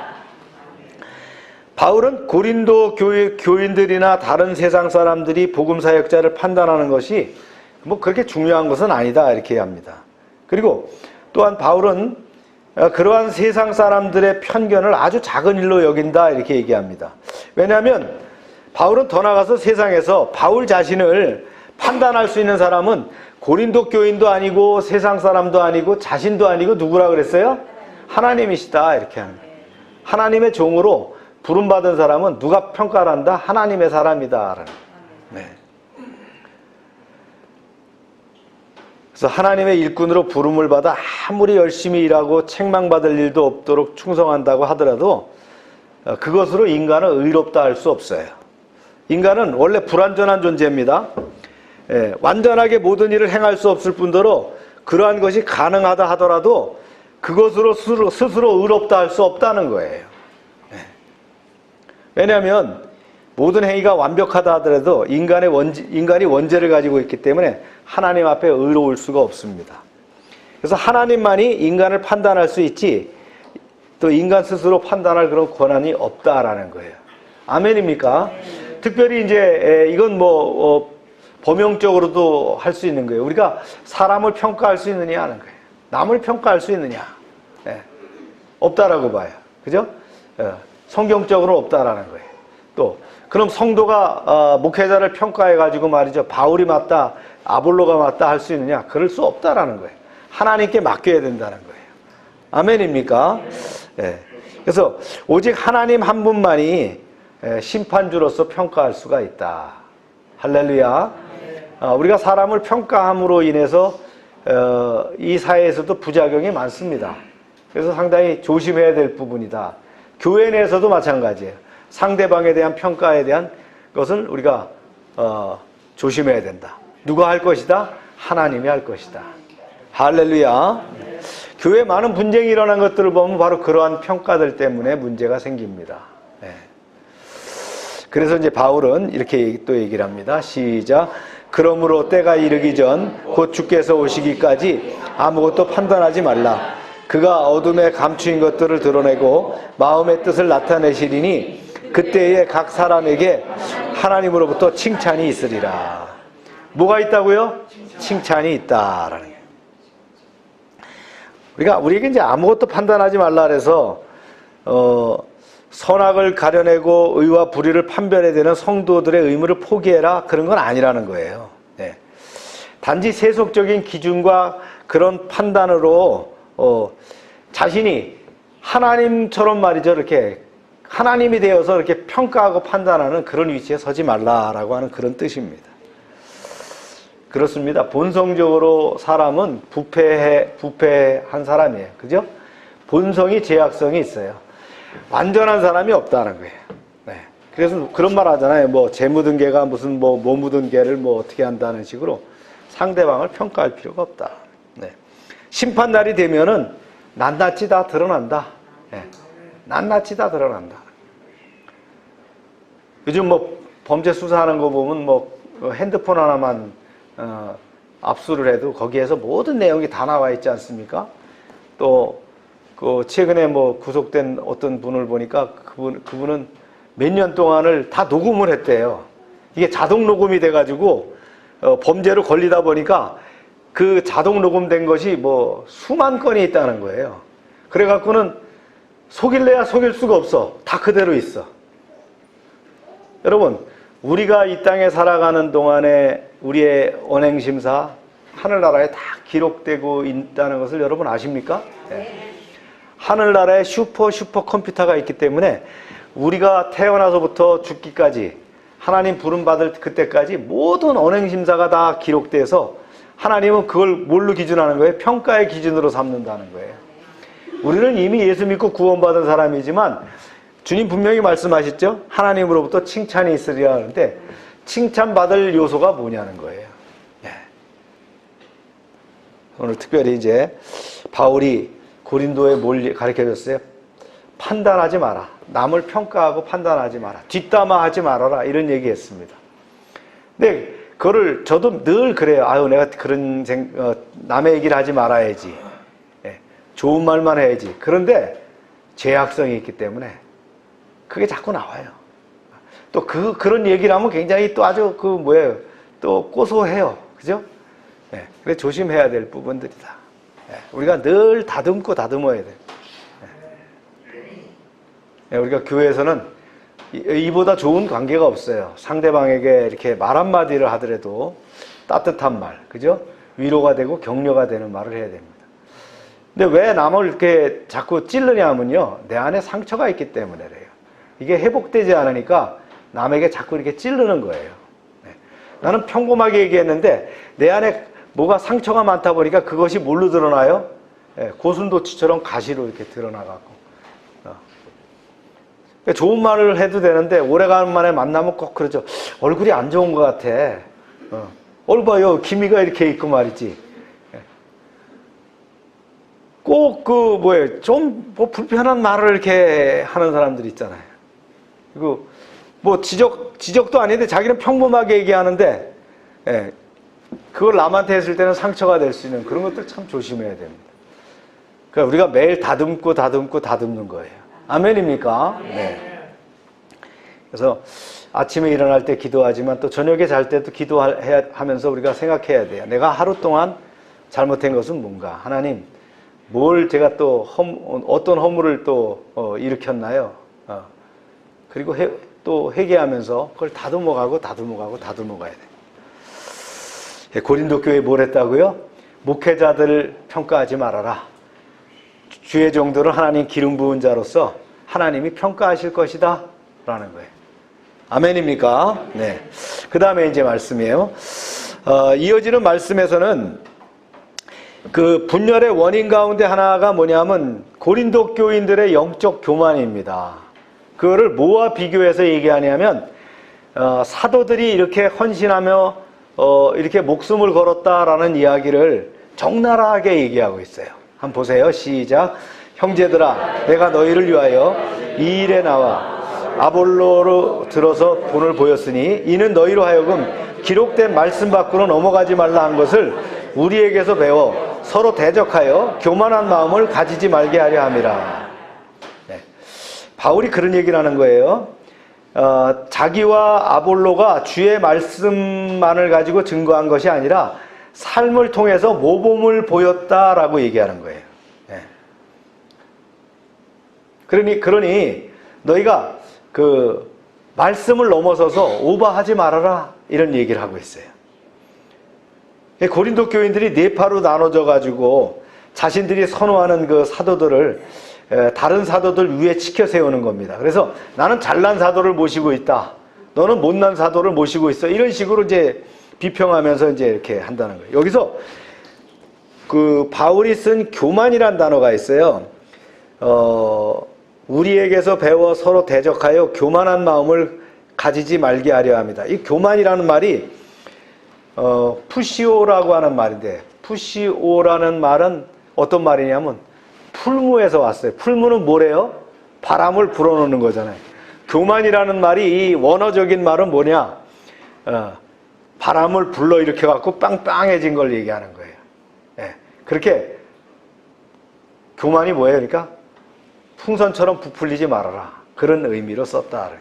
바울은 고린도 교인들이나 다른 세상 사람들이 복음 사역자를 판단하는 것이 뭐 그렇게 중요한 것은 아니다 이렇게 합니다. 그리고 또한 바울은 그러한 세상 사람들의 편견을 아주 작은 일로 여긴다 이렇게 얘기합니다. 왜냐하면 바울은 더 나아가서 세상에서 바울 자신을 판단할 수 있는 사람은 고린도 교인도 아니고 세상 사람도 아니고 자신도 아니고 누구라 그랬어요? 하나님이시다, 이렇게 하는 거예요. 하나님의 종으로 부름받은 사람은 누가 평가를 한다? 하나님의 사람이다. 네. 그래서 하나님의 일꾼으로 부름을 받아 아무리 열심히 일하고 책망받을 일도 없도록 충성한다고 하더라도 그것으로 인간은 의롭다 할 수 없어요. 인간은 원래 불완전한 존재입니다. 완전하게 모든 일을 행할 수 없을 뿐더러 그러한 것이 가능하다 하더라도 그것으로 스스로 의롭다 할 수 없다는 거예요. 왜냐하면 모든 행위가 완벽하다 하더라도 인간이 원죄를 가지고 있기 때문에 하나님 앞에 의로울 수가 없습니다. 그래서 하나님만이 인간을 판단할 수 있지 또 인간 스스로 판단할 그런 권한이 없다라는 거예요. 아멘입니까? 특별히 이제 이건 범용적으로도 할 수 있는 거예요. 우리가 사람을 평가할 수 있느냐 하는 거예요. 남을 평가할 수 있느냐? 없다라고 봐요. 그죠? 성경적으로 없다라는 거예요. 또 그럼 성도가 목회자를 평가해가지고 말이죠. 바울이 맞다, 아볼로가 맞다 할 수 있느냐? 그럴 수 없다라는 거예요. 하나님께 맡겨야 된다는 거예요. 아멘입니까? 그래서 오직 하나님 한 분만이 심판주로서 평가할 수가 있다. 할렐루야. 우리가 사람을 평가함으로 인해서 이 사회에서도 부작용이 많습니다. 그래서 상당히 조심해야 될 부분이다. 교회 내에서도 마찬가지예요. 상대방에 대한 평가에 대한 것을 우리가 조심해야 된다. 누가 할 것이다? 하나님이 할 것이다. 할렐루야. 교회에 많은 분쟁이 일어난 것들을 보면 바로 그러한 평가들 때문에 문제가 생깁니다. 그래서 이제 바울은 이렇게 또 얘기를 합니다. 시작. 그러므로 때가 이르기 전 곧 주께서 오시기까지 아무것도 판단하지 말라. 그가 어둠에 감추인 것들을 드러내고 마음의 뜻을 나타내시리니 그때에 각 사람에게 하나님으로부터 칭찬이 있으리라. 뭐가 있다고요? 칭찬이 있다라는 거예요. 우리에게 이제 아무것도 판단하지 말라 그래서 선악을 가려내고 의와 불의를 판별해야 되는 성도들의 의무를 포기해라 그런 건 아니라는 거예요. 단지 세속적인 기준과 그런 판단으로 자신이 하나님처럼 말이죠. 이렇게 하나님이 되어서 이렇게 평가하고 판단하는 그런 위치에 서지 말라라고 하는 그런 뜻입니다. 그렇습니다. 본성적으로 사람은 부패한 사람이에요. 그죠? 본성이 죄악성이 있어요. 완전한 사람이 없다는 거예요. 그래서 그런 말 하잖아요. 재 묻은 개가 무슨 못 묻은 개를 어떻게 한다는 식으로 상대방을 평가할 필요가 없다. 심판날이 되면은 낱낱이 다 드러난다. 낱낱이 다 드러난다. 요즘 범죄 수사하는 거 보면 핸드폰 하나만 압수를 해도 거기에서 모든 내용이 다 나와 있지 않습니까? 또 최근에 구속된 어떤 분을 보니까 그분은 몇 년 동안을 다 녹음을 했대요. 이게 자동 녹음이 돼가지고 범죄로 걸리다 보니까 그 자동 녹음된 것이 수만 건이 있다는 거예요. 그래갖고는 속일래야 속일 수가 없어. 다 그대로 있어. 여러분, 우리가 이 땅에 살아가는 동안에 우리의 언행심사 하늘나라에 다 기록되고 있다는 것을 여러분 아십니까? 하늘나라에 슈퍼 컴퓨터가 있기 때문에 우리가 태어나서부터 죽기까지 하나님 부름받을 그때까지 모든 언행심사가 다 기록돼서 하나님은 그걸 뭘로 기준하는 거예요? 평가의 기준으로 삼는다는 거예요. 우리는 이미 예수 믿고 구원받은 사람이지만 주님 분명히 말씀하셨죠? 하나님으로부터 칭찬이 있으리라 하는데 칭찬받을 요소가 뭐냐는 거예요. 오늘 특별히 이제 바울이 고린도에 뭘 가르쳐줬어요? 판단하지 마라. 남을 평가하고 판단하지 마라. 뒷담화하지 말아라. 이런 얘기했습니다. 근데 그거를 저도 늘 그래요. 내가 그런 남의 얘기를 하지 말아야지. 좋은 말만 해야지. 그런데 죄악성이 있기 때문에 그게 자꾸 나와요. 또 그런 얘기를 하면 굉장히 또 아주 또 고소해요. 그죠? 그래 조심해야 될 부분들이다. 우리가 늘 다듬고 다듬어야 돼요. 우리가 교회에서는 이보다 좋은 관계가 없어요. 상대방에게 이렇게 말 한마디를 하더라도 따뜻한 말, 그죠? 위로가 되고 격려가 되는 말을 해야 됩니다. 근데 왜 남을 이렇게 자꾸 찌르냐면요, 내 안에 상처가 있기 때문에 그래요. 이게 회복되지 않으니까 남에게 자꾸 이렇게 찌르는 거예요. 네. 나는 평범하게 얘기했는데 내 안에 뭐가 상처가 많다 보니까 그것이 뭘로 드러나요? 네, 고슴도치처럼 가시로 이렇게 드러나가고. 좋은 말을 해도 되는데 오래간만에 만나면 꼭 그러죠. 얼굴이 안 좋은 것 같아. 얼굴 봐요, 기미가 이렇게 있고 말이지. 꼭 좀 불편한 말을 이렇게 하는 사람들이 있잖아요. 그리고 뭐 지적도 아닌데 자기는 평범하게 얘기하는데, 그걸 남한테 했을 때는 상처가 될 수 있는 그런 것들 참 조심해야 됩니다. 그러니까 우리가 매일 다듬는 거예요. 아멘입니까? 네. 그래서 아침에 일어날 때 기도하지만 또 저녁에 잘 때도 기도하면서 우리가 생각해야 돼요. 내가 하루 동안 잘못한 것은 뭔가? 하나님, 뭘 제가 또 어떤 허물을 또 일으켰나요? 그리고 또 회개하면서 그걸 다듬어가야 돼. 고린도 교회에 뭘 했다고요? 목회자들을 평가하지 말아라. 주의 종들은 하나님 기름 부은 자로서 하나님이 평가하실 것이다 라는 거예요. 아멘입니까? 네. 그 다음에 이제 말씀이에요. 이어지는 말씀에서는 그 분열의 원인 가운데 하나가 뭐냐면 고린도 교인들의 영적 교만입니다. 그거를 뭐와 비교해서 얘기하냐면 사도들이 이렇게 헌신하며 이렇게 목숨을 걸었다라는 이야기를 적나라하게 얘기하고 있어요. 한번 보세요. 시작. 형제들아, 내가 너희를 위하여 이 일에 나와 아볼로로 들어서 본을 보였으니 이는 너희로 하여금 기록된 말씀 밖으로 넘어가지 말라 한 것을 우리에게서 배워 서로 대적하여 교만한 마음을 가지지 말게 하려 함이라. 네. 바울이 그런 얘기를 하는 거예요. 자기와 아볼로가 주의 말씀만을 가지고 증거한 것이 아니라 삶을 통해서 모범을 보였다라고 얘기하는 거예요. 네. 그러니 너희가 그 말씀을 넘어서서 오버하지 말아라 이런 얘기를 하고 있어요. 고린도 교인들이 네 파로 나눠져 가지고 자신들이 선호하는 그 사도들을 다른 사도들 위에 치켜 세우는 겁니다. 그래서 나는 잘난 사도를 모시고 있다. 너는 못난 사도를 모시고 있어. 이런 식으로 이제 비평하면서 이제 이렇게 한다는 거예요. 여기서 그 바울이 쓴 교만이란 단어가 있어요. 우리에게서 배워 서로 대적하여 교만한 마음을 가지지 말게 하려 합니다. 이 교만이라는 말이 푸시오라고 하는 말인데, 푸시오라는 말은 어떤 말이냐면 풀무에서 왔어요. 풀무는 뭐래요? 바람을 불어넣는 거잖아요. 교만이라는 말이 이 원어적인 말은 뭐냐? 바람을 불러일으켜 갖고 빵빵해진 걸 얘기하는 거예요. 예. 그렇게 교만이 뭐예요? 그러니까 풍선처럼 부풀리지 말아라. 그런 의미로 썼다.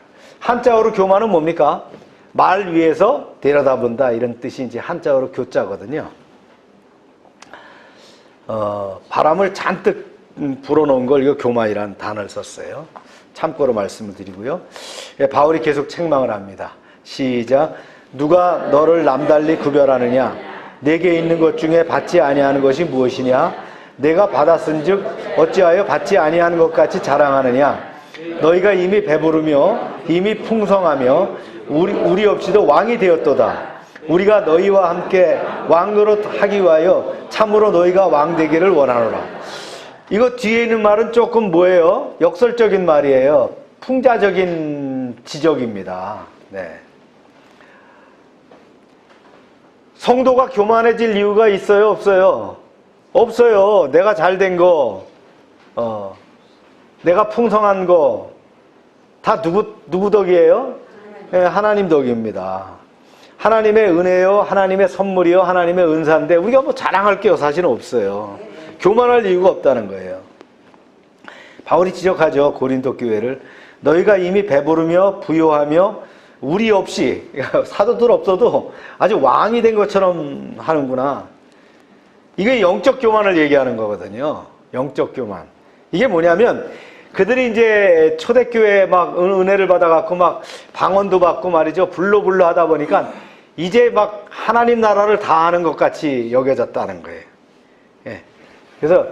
한자어로 교만은 뭡니까? 말 위에서 데려다본다 이런 뜻이 이제 한자어로 교자거든요. 바람을 잔뜩 불어넣은 걸 이거 교만이라는 단어를 썼어요. 참고로 말씀을 드리고요. 예, 바울이 계속 책망을 합니다. 시작. 누가 너를 남달리 구별하느냐? 내게 있는 것 중에 받지 아니하는 것이 무엇이냐? 내가 받았은즉 어찌하여 받지 아니하는 것 같이 자랑하느냐? 너희가 이미 배부르며 이미 풍성하며 우리 없이도 왕이 되었도다. 우리가 너희와 함께 왕 노릇하기 위하여 참으로 너희가 왕 되기를 원하노라. 이거 뒤에 있는 말은 조금 뭐예요? 역설적인 말이에요. 풍자적인 지적입니다. 네. 성도가 교만해질 이유가 있어요? 없어요? 없어요. 내가 잘된 거, 내가 풍성한 거, 다 누구 덕이에요? 네, 하나님 덕입니다. 하나님의 은혜요, 하나님의 선물이요, 하나님의 은사인데 우리가 뭐 자랑할 게 사실은 없어요. 교만할 이유가 없다는 거예요. 바울이 지적하죠. 고린도 교회를. 너희가 이미 배부르며 부요하며 우리 없이, 사도들 없어도 아주 왕이 된 것처럼 하는구나. 이게 영적 교만을 얘기하는 거거든요. 영적 교만. 이게 뭐냐면 그들이 이제 초대교회에 막 은혜를 받아갖고 막 방언도 받고 말이죠. 불로불로 하다 보니까 이제 막 하나님 나라를 다 하는 것 같이 여겨졌다는 거예요. 예. 그래서,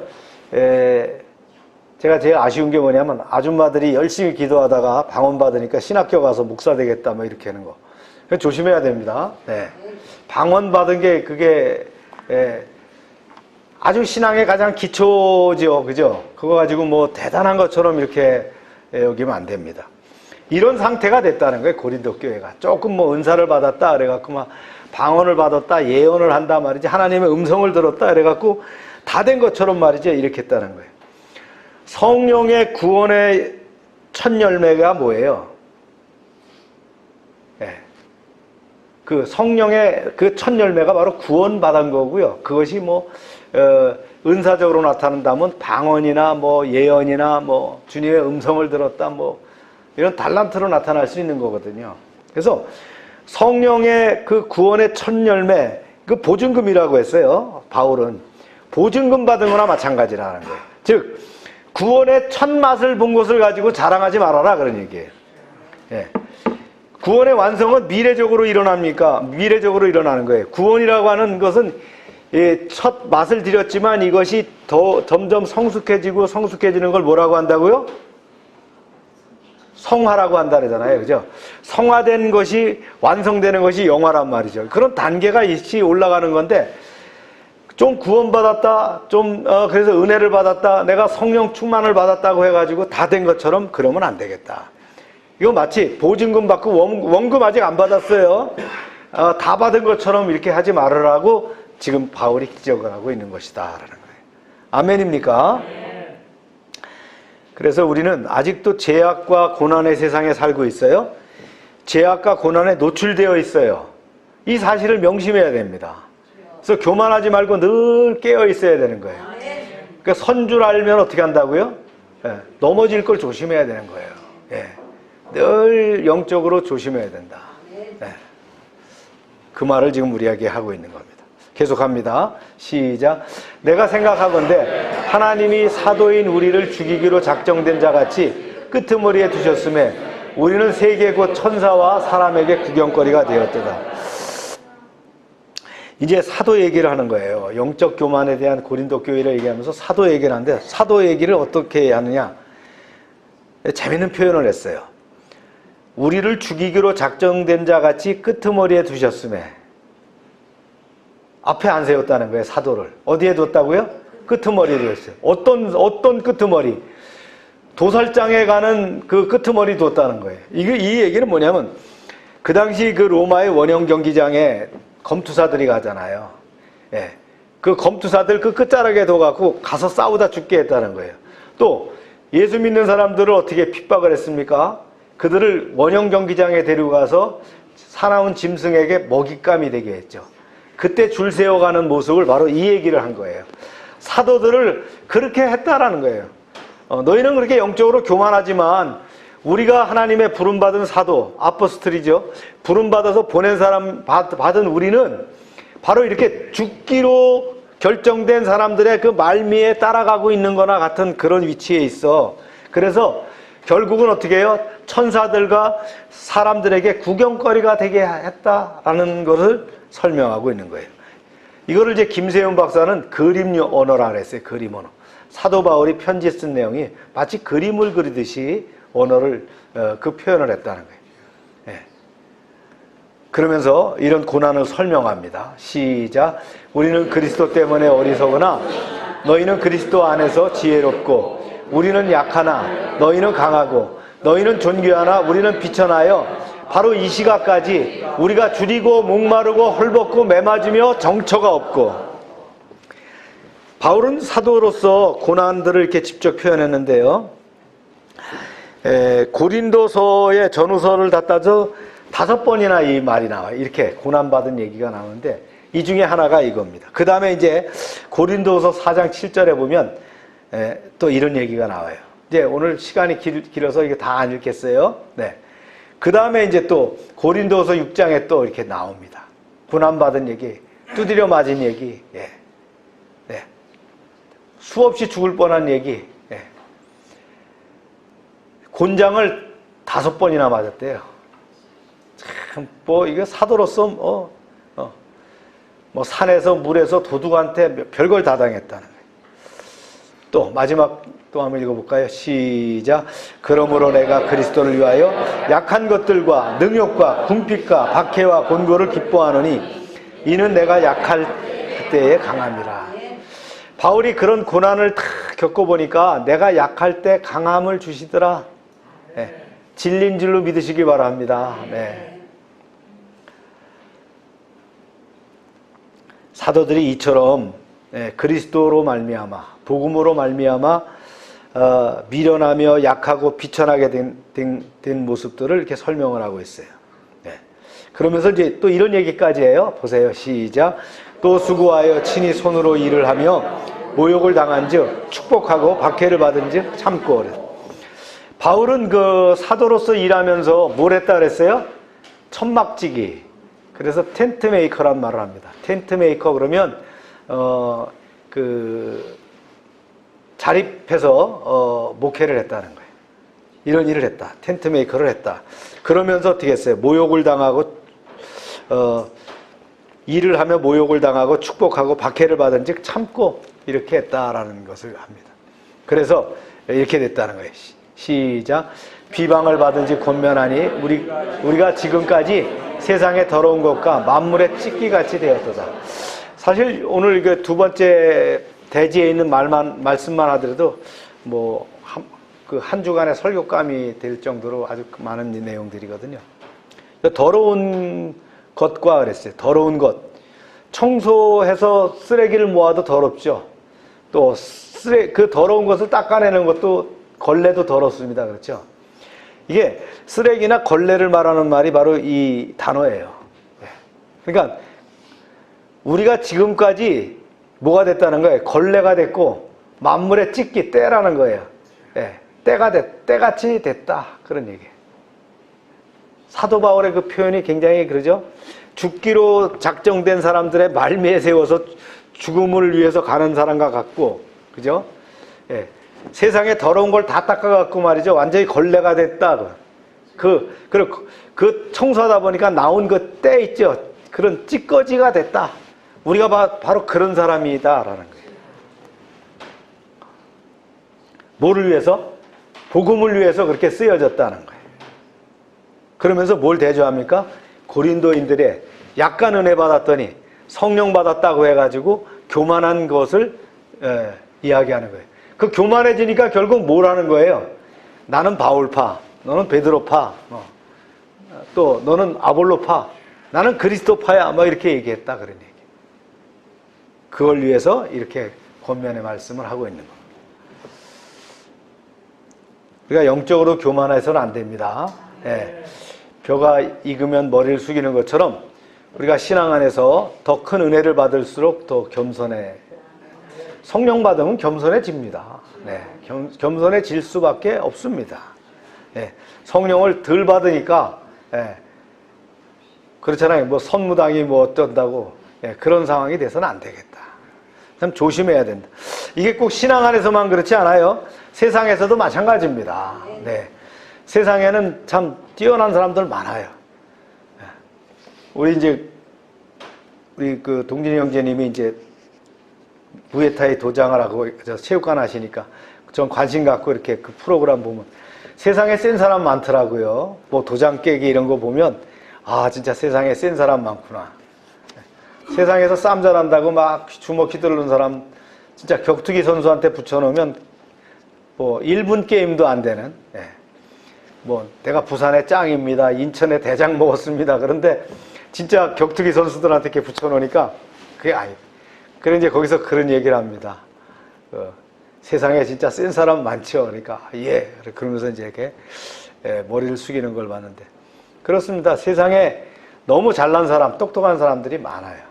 제가 제일 아쉬운 게 뭐냐면 아줌마들이 열심히 기도하다가 방언 받으니까 신학교 가서 목사 되겠다 뭐 이렇게 하는 거. 조심해야 됩니다. 네. 방언 받은 게 그게, 아주 신앙의 가장 기초죠. 그죠? 그거 가지고 뭐 대단한 것처럼 이렇게 여기면 안 됩니다. 이런 상태가 됐다는 거예요. 고린도 교회가. 조금 뭐 은사를 받았다. 그래갖고 막 방언을 받았다. 예언을 한다 말이지. 하나님의 음성을 들었다. 그래갖고 다 된 것처럼 말이죠. 이렇게 했다는 거예요. 성령의 구원의 첫 열매가 뭐예요? 그 성령의 그 첫 열매가 바로 구원받은 거고요. 그것이 뭐 은사적으로 나타난다면 방언이나 뭐 예언이나 뭐 주님의 음성을 들었다 뭐 이런 달란트로 나타날 수 있는 거거든요. 그래서 성령의 그 구원의 첫 열매, 그 보증금이라고 했어요. 바울은 보증금 받은 거나 마찬가지라는 거예요. 즉 구원의 첫 맛을 본 것을 가지고 자랑하지 말아라 그런 얘기예요. 예. 구원의 완성은 미래적으로 일어납니까? 미래적으로 일어나는 거예요. 구원이라고 하는 것은 첫 맛을 들였지만 이것이 더 점점 성숙해지고 성숙해지는 걸 뭐라고 한다고요? 성화라고 한다 그러잖아요. 그죠? 성화된 것이 완성되는 것이 영화란 말이죠. 그런 단계가 있이 올라가는 건데 좀 구원받았다, 그래서 은혜를 받았다, 내가 성령 충만을 받았다고 해가지고 다 된 것처럼 그러면 안 되겠다. 이거 마치 보증금 받고 원금 아직 안 받았어요. 다 받은 것처럼 이렇게 하지 말으라고 지금 바울이 지적을 하고 있는 것이다. 라는 거예요. 아멘입니까? 그래서 우리는 아직도 죄악과 고난의 세상에 살고 있어요. 죄악과 고난에 노출되어 있어요. 이 사실을 명심해야 됩니다. 그래서 교만하지 말고 늘 깨어 있어야 되는 거예요. 그러니까 선 줄 알면 어떻게 한다고요? 넘어질 걸 조심해야 되는 거예요. 늘 영적으로 조심해야 된다. 그 말을 지금 우리에게 하고 있는 겁니다. 계속합니다. 시작. 내가 생각하건대 하나님이 사도인 우리를 죽이기로 작정된 자같이 끄트머리에 두셨음에 우리는 세계 곧 천사와 사람에게 구경거리가 되었도다. 이제 사도 얘기를 하는 거예요. 영적 교만에 대한 고린도 교회를 얘기하면서 사도 얘기를 하는데 사도 얘기를 어떻게 하느냐. 재밌는 표현을 했어요. 우리를 죽이기로 작정된 자같이 끄트머리에 두셨음에 앞에 안 세웠다는 거예요. 사도를. 어디에 뒀다고요? 끄트머리로 했어요. 어떤 끄트머리? 도살장에 가는 그 끄트머리 뒀다는 거예요. 이 얘기는 뭐냐면 그 당시 그 로마의 원형 경기장에 검투사들이 가잖아요. 그 검투사들 그 끝자락에 둬갖고 가서 싸우다 죽게 했다는 거예요. 또 예수 믿는 사람들을 어떻게 핍박을 했습니까? 그들을 원형 경기장에 데리고 가서 사나운 짐승에게 먹잇감이 되게 했죠. 그때 줄 세워가는 모습을 바로 이 얘기를 한 거예요. 사도들을 그렇게 했다라는 거예요. 너희는 그렇게 영적으로 교만하지만 우리가 하나님의 부름받은 사도, 아포스톨이죠. 부름받아서 보낸 사람 받은 우리는 바로 이렇게 죽기로 결정된 사람들의 그 말미에 따라가고 있는 거나 같은 그런 위치에 있어. 그래서 결국은 어떻게 해요? 천사들과 사람들에게 구경거리가 되게 했다라는 것을 설명하고 있는 거예요. 이거를 이제 김세훈 박사는 그림 언어라 그랬어요. 그림 언어. 사도 바울이 편지 쓴 내용이 마치 그림을 그리듯이 언어를 그 표현을 했다는 거예요. 그러면서 이런 고난을 설명합니다. 시작. 우리는 그리스도 때문에 어리석으나 너희는 그리스도 안에서 지혜롭고 우리는 약하나 너희는 강하고 너희는 존귀하나 우리는 비천하여 바로 이 시각까지 우리가 줄이고 목마르고 헐벗고 매맞으며 정처가 없고. 바울은 사도로서 고난들을 이렇게 직접 표현했는데요. 고린도서의 전후서를 다 따져 5번이나 이 말이 나와요. 이렇게 고난받은 얘기가 나오는데 이 중에 하나가 이겁니다. 그 다음에 이제 고린도서 4장 7절에 보면 또 이런 얘기가 나와요. 이제 오늘 시간이 길어서 이게 다 안 읽겠어요. 그 다음에 이제 또 고린도서 6장에 또 이렇게 나옵니다. 고난받은 얘기, 두드려 맞은 얘기, 수없이 죽을 뻔한 얘기. 곤장을 5번이나 맞았대요. 참, 이게 사도로서, 뭐, 산에서, 물에서 도둑한테 별걸 다 당했다는 거예요. 또, 마지막 또 한번 읽어볼까요? 시작. 그러므로 내가 그리스도를 위하여 약한 것들과 능욕과 궁핍과 박해와 곤고를 기뻐하노니 이는 내가 약할 그때에 강함이라. 바울이 그런 고난을 다 겪어보니까 내가 약할 때 강함을 주시더라. 네. 진리인 줄로 믿으시기 바랍니다. 네. 사도들이 이처럼 그리스도로 말미암아 복음으로 말미암아 미련하며 약하고 비천하게 된 모습들을 이렇게 설명을 하고 있어요. 네. 그러면서 이제 또 이런 얘기까지 해요. 보세요. 시작. 또 수고하여 친히 손으로 일을 하며 모욕을 당한즉 축복하고 박해를 받은즉 참고. 바울은 그 사도로서 일하면서 뭘 했다 그랬어요? 천막지기. 그래서 텐트 메이커란 말을 합니다. 텐트 메이커 그러면 자립해서 목회를 했다는 거예요. 이런 일을 했다. 텐트 메이커를 했다. 그러면서 어떻게 했어요? 모욕을 당하고 일을 하며 모욕을 당하고 축복하고 박해를 받은 즉 참고 이렇게 했다라는 것을 합니다. 그래서 이렇게 됐다는 거예요. 시작. 비방을 받은 즉 권면하니 우리가 지금까지 세상의 더러운 것과 만물의 찢기같이 되었도다. 사실 오늘 그 두 번째 대지에 있는 말씀만 하더라도 뭐 한 주간의 설교감이 될 정도로 아주 많은 내용들이거든요. 더러운 것과 그랬어요. 더러운 것. 청소해서 쓰레기를 모아도 더럽죠. 또 그 더러운 것을 닦아내는 것도 걸레도 더럽습니다. 그렇죠? 이게 쓰레기나 걸레를 말하는 말이 바로 이 단어예요. 그러니까 우리가 지금까지 뭐가 됐다는 거예요? 걸레가 됐고 만물의 찢기, 때라는 거예요. 때같이 됐다. 그런 얘기예요. 사도 바울의 그 표현이 굉장히 그러죠? 죽기로 작정된 사람들의 말미에 세워서 죽음을 위해서 가는 사람과 같고, 그죠? 예. 세상에 더러운 걸 다 닦아갖고 말이죠. 완전히 걸레가 됐다. 그 청소하다 보니까 나온 그 때 있죠. 그런 찌꺼지가 됐다. 우리가 바로 그런 사람이다라는 거예요. 뭐를 위해서? 복음을 위해서 그렇게 쓰여졌다는 거예요. 그러면서 뭘 대조합니까? 고린도인들의 약간 은혜 받았더니 성령 받았다고 해가지고 교만한 것을 이야기하는 거예요. 그 교만해지니까 결국 뭘 하는 거예요? 나는 바울파, 너는 베드로파, 또 너는 아볼로파, 나는 그리스도파야. 뭐 이렇게 얘기했다 그런 얘기. 그걸 위해서 이렇게 권면의 말씀을 하고 있는 겁니다. 우리가 영적으로 교만해서는 안 됩니다. 예. 벼가 익으면 머리를 숙이는 것처럼 우리가 신앙 안에서 더 큰 은혜를 받을수록 더 겸손해. 성령 받으면 겸손해집니다. 네. 겸손해질 수밖에 없습니다. 예. 성령을 덜 받으니까 그렇잖아요. 뭐 선무당이 뭐 어쩐다고 그런 상황이 돼서는 안 되겠다. 참 조심해야 된다. 이게 꼭 신앙 안에서만 그렇지 않아요. 세상에서도 마찬가지입니다. 네. 세상에는 참 뛰어난 사람들 많아요. 우리 그 동진이 형제님이 이제 무에타이 도장을 하고 체육관 하시니까 전 관심 갖고 이렇게 그 프로그램 보면 세상에 센 사람 많더라고요. 뭐 도장 깨기 이런 거 보면 아 진짜 세상에 센 사람 많구나. 세상에서 싸움 잘한다고 막 주먹 휘두르는 사람 진짜 격투기 선수한테 붙여놓으면 뭐 1분 게임도 안 되는 뭐 내가 부산의 짱입니다. 인천의 대장 먹었습니다. 그런데 진짜 격투기 선수들한테 이렇게 붙여놓으니까 그게 아니에요. 그래 이제 거기서 그런 얘기를 합니다. 세상에 진짜 센 사람 많죠. 그러니까 예. 그러면서 이제 이렇게 머리를 숙이는 걸 봤는데 그렇습니다. 세상에 너무 잘난 사람, 똑똑한 사람들이 많아요.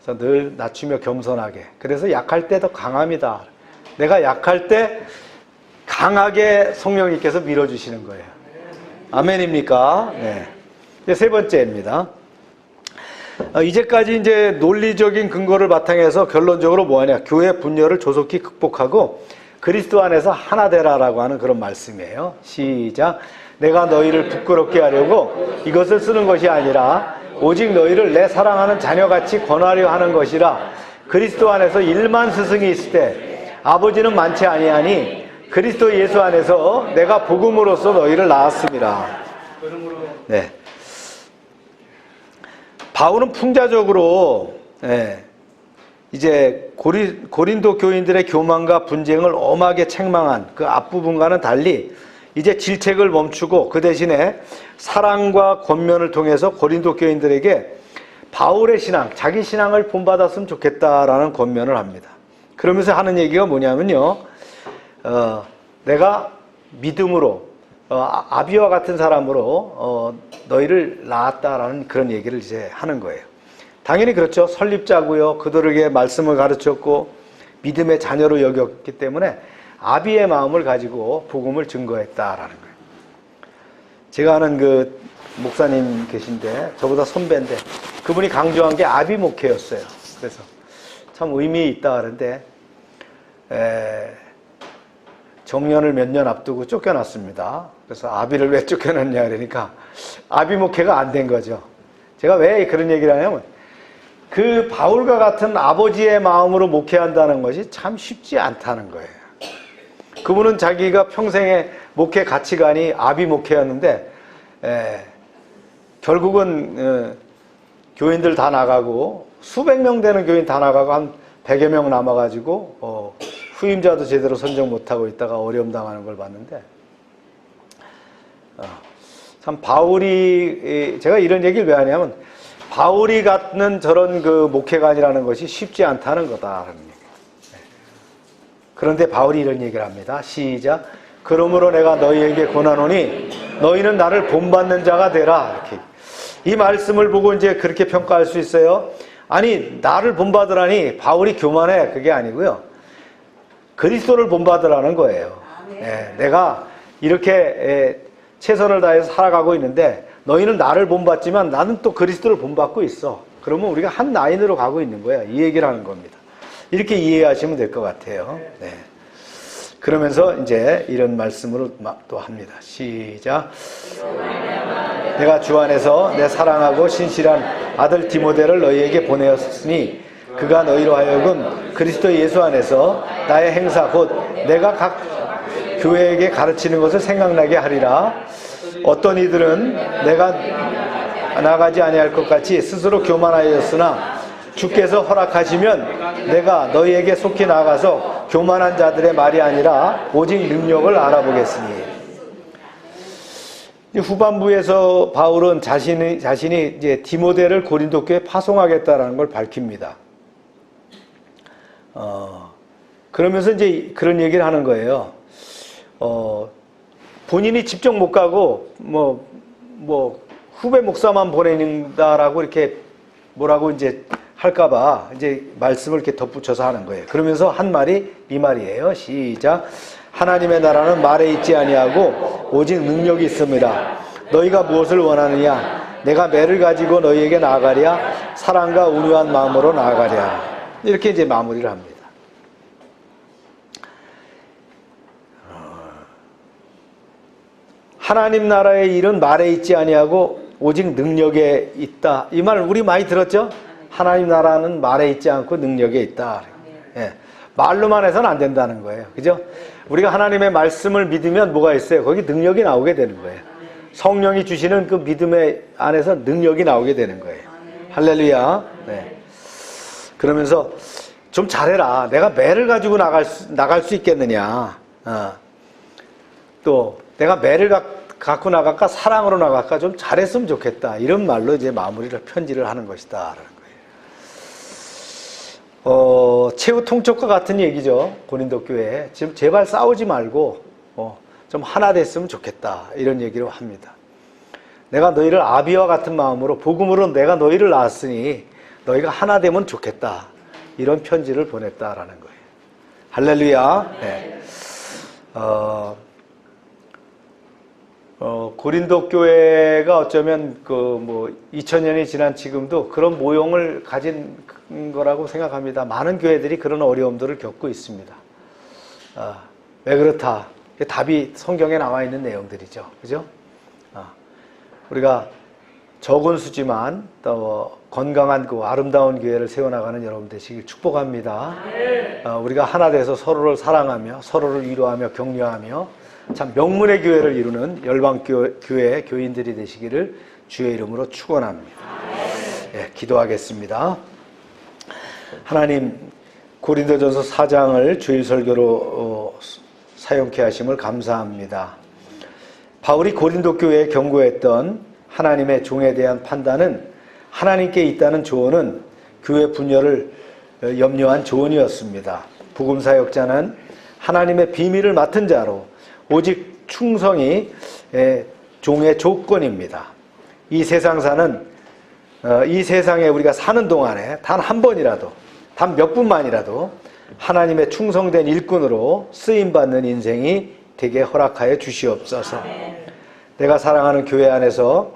그래서 늘 낮추며 겸손하게. 그래서 약할 때 더 강함이다. 내가 약할 때 강하게 성령님께서 밀어주시는 거예요. 아멘입니까? 네. 이제 세 번째입니다. 이제까지 이제 논리적인 근거를 바탕해서 결론적으로 뭐하냐. 교회 분열을 조속히 극복하고 그리스도 안에서 하나 되라라고 하는 그런 말씀이에요. 시작. 내가 너희를 부끄럽게 하려고 이것을 쓰는 것이 아니라 오직 너희를 내 사랑하는 자녀같이 권하려 하는 것이라. 그리스도 안에서 1만 스승이 있을 때 아버지는 많지 아니하니 그리스도 예수 안에서 내가 복음으로써 너희를 낳았습니다. 네. 바울은 풍자적으로 이제 고린도 교인들의 교만과 분쟁을 엄하게 책망한 그 앞부분과는 달리 이제 질책을 멈추고 그 대신에 사랑과 권면을 통해서 고린도 교인들에게 바울의 신앙, 자기 신앙을 본받았으면 좋겠다라는 권면을 합니다. 그러면서 하는 얘기가 뭐냐면요, 내가 믿음으로 아비와 같은 사람으로 너희를 낳았다라는 그런 얘기를 이제 하는 거예요. 당연히 그렇죠. 설립자고요. 그들에게 말씀을 가르쳤고 믿음의 자녀로 여겼기 때문에 아비의 마음을 가지고 복음을 증거했다라는 거예요. 제가 아는 그 목사님 계신데 저보다 선배인데 그분이 강조한 게 아비 목회였어요. 그래서 참 의미 있다 그러는데 정년을 몇 년 앞두고 쫓겨났습니다. 그래서 아비를 왜 쫓겨났냐 그러니까 아비 목회가 안 된 거죠. 제가 왜 그런 얘기를 하냐면 그 바울과 같은 아버지의 마음으로 목회한다는 것이 참 쉽지 않다는 거예요. 그분은 자기가 평생의 목회 가치관이 아비 목회였는데 결국은 교인들 다 나가고 수백 명 되는 교인 다 나가고 한 100여 명 남아가지고 후임자도 제대로 선정 못하고 있다가 어려움 당하는 걸 봤는데 참 바울이 제가 이런 얘기를 왜 하냐면 바울이 갖는 저런 그 목회관이라는 것이 쉽지 않다는 거다라는 얘기. 그런데 바울이 이런 얘기를 합니다. 시작. 그러므로 내가 너희에게 권하노니 너희는 나를 본받는 자가 되라. 이렇게. 이 말씀을 보고 이제 그렇게 평가할 수 있어요. 아니 나를 본받으라니 바울이 교만해 그게 아니고요. 그리스도를 본받으라는 거예요. 내가 이렇게 최선을 다해서 살아가고 있는데 너희는 나를 본받지만 나는 또 그리스도를 본받고 있어. 그러면 우리가 한 라인으로 가고 있는 거야. 이 얘기를 하는 겁니다. 이렇게 이해하시면 될 것 같아요. 네. 그러면서 이제 이런 말씀으로 또 합니다. 시작. 내가 주 안에서 내 사랑하고 신실한 아들 디모데를 너희에게 보내었으니 그가 너희로 하여금 그리스도 예수 안에서 나의 행사 곧 내가 각 교회에게 가르치는 것을 생각나게 하리라. 어떤 이들은 내가 나가지 아니할 것 같이 스스로 교만하였으나 주께서 허락하시면 내가 너희에게 속히 나가서 교만한 자들의 말이 아니라 오직 능력을 알아보겠으니. 후반부에서 바울은 자신이 이제 디모데를 고린도 교회에 파송하겠다라는 걸 밝힙니다. 그러면서 이제 그런 얘기를 하는 거예요. 본인이 직접 못 가고 뭐 후배 목사만 보낸다라고 이렇게 뭐라고 이제 할까봐 이제 말씀을 이렇게 덧붙여서 하는 거예요. 그러면서 한 말이 이 말이에요. 시작. 하나님의 나라는 말에 있지 아니하고 오직 능력이 있습니다. 너희가 무엇을 원하느냐? 내가 매를 가지고 너희에게 나아가랴? 사랑과 온유한 마음으로 나아가랴? 이렇게 이제 마무리를 합니다. 하나님 나라의 일은 말에 있지 아니하고 오직 능력에 있다. 이 말 우리 많이 들었죠? 하나님 나라는 말에 있지 않고 능력에 있다. 예. 말로만 해서는 안 된다는 거예요. 그죠? 우리가 하나님의 말씀을 믿으면 뭐가 있어요? 거기 능력이 나오게 되는 거예요. 성령이 주시는 그 믿음의 안에서 능력이 나오게 되는 거예요. 할렐루야. 네. 그러면서 좀 잘해라. 내가 매를 가지고 나갈 수 있겠느냐. 또 내가 매를 갖고 나갈까 사랑으로 나갈까 좀 잘했으면 좋겠다. 이런 말로 이제 마무리를 편지를 하는 것이다. 라는 거예요. 최후 통첩과 같은 얘기죠. 고린도 교회에. 지금 제발 싸우지 말고 좀 하나 됐으면 좋겠다. 이런 얘기를 합니다. 내가 너희를 아비와 같은 마음으로 복음으로 내가 너희를 낳았으니 너희가 하나 되면 좋겠다. 이런 편지를 보냈다라는 거예요. 할렐루야. 네. 고린도 교회가 어쩌면 2000년이 지난 지금도 그런 모형을 가진 거라고 생각합니다. 많은 교회들이 그런 어려움들을 겪고 있습니다. 왜 그렇다? 답이 성경에 나와 있는 내용들이죠. 그죠? 우리가 적은 수지만 또 건강한 그 아름다운 교회를 세워나가는 여러분 되시길 축복합니다. 우리가 하나 돼서 서로를 사랑하며 서로를 위로하며 격려하며 참 명문의 교회를 이루는 열방교회 교인들이 되시기를 주의 이름으로 축원합니다. 예, 기도하겠습니다. 하나님, 고린도전서 4장을 주일 설교로 사용케 하심을 감사합니다. 바울이 고린도 교회에 경고했던 하나님의 종에 대한 판단은 하나님께 있다는 조언은 교회 분열을 염려한 조언이었습니다. 복음 사역자는 하나님의 비밀을 맡은 자로 오직 충성이 종의 조건입니다. 이 세상에 우리가 사는 동안에 단 한 번이라도, 단 몇 분만이라도 하나님의 충성된 일꾼으로 쓰임받는 인생이 되게 허락하여 주시옵소서. 내가 사랑하는 교회 안에서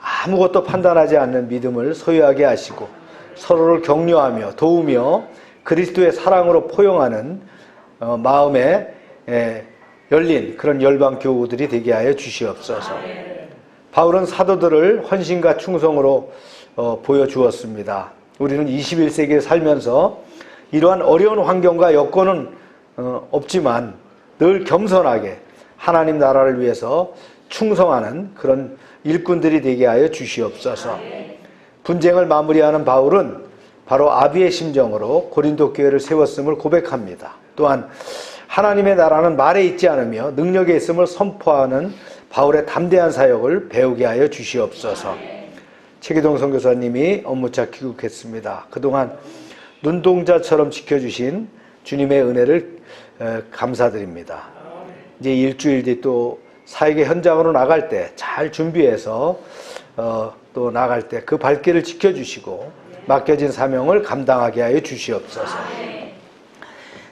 아무것도 판단하지 않는 믿음을 소유하게 하시고 서로를 격려하며 도우며 그리스도의 사랑으로 포용하는 마음에 열린 그런 열방 교우들이 되게 하여 주시옵소서. 바울은 사도들을 헌신과 충성으로 보여주었습니다. 우리는 21세기에 살면서 이러한 어려운 환경과 여건은 없지만 늘 겸손하게 하나님 나라를 위해서 충성하는 그런 일꾼들이 되게 하여 주시옵소서. 분쟁을 마무리하는 바울은 바로 아비의 심정으로 고린도 교회를 세웠음을 고백합니다. 또한 하나님의 나라는 말에 있지 않으며 능력에 있음을 선포하는 바울의 담대한 사역을 배우게 하여 주시옵소서. 최기동 선교사님이 업무차 귀국했습니다. 그동안 눈동자처럼 지켜주신 주님의 은혜를 감사드립니다. 이제 일주일 뒤 또 사역의 현장으로 나갈 때 잘 준비해서 또 나갈 때 그 발길을 지켜주시고 맡겨진 사명을 감당하게 하여 주시옵소서.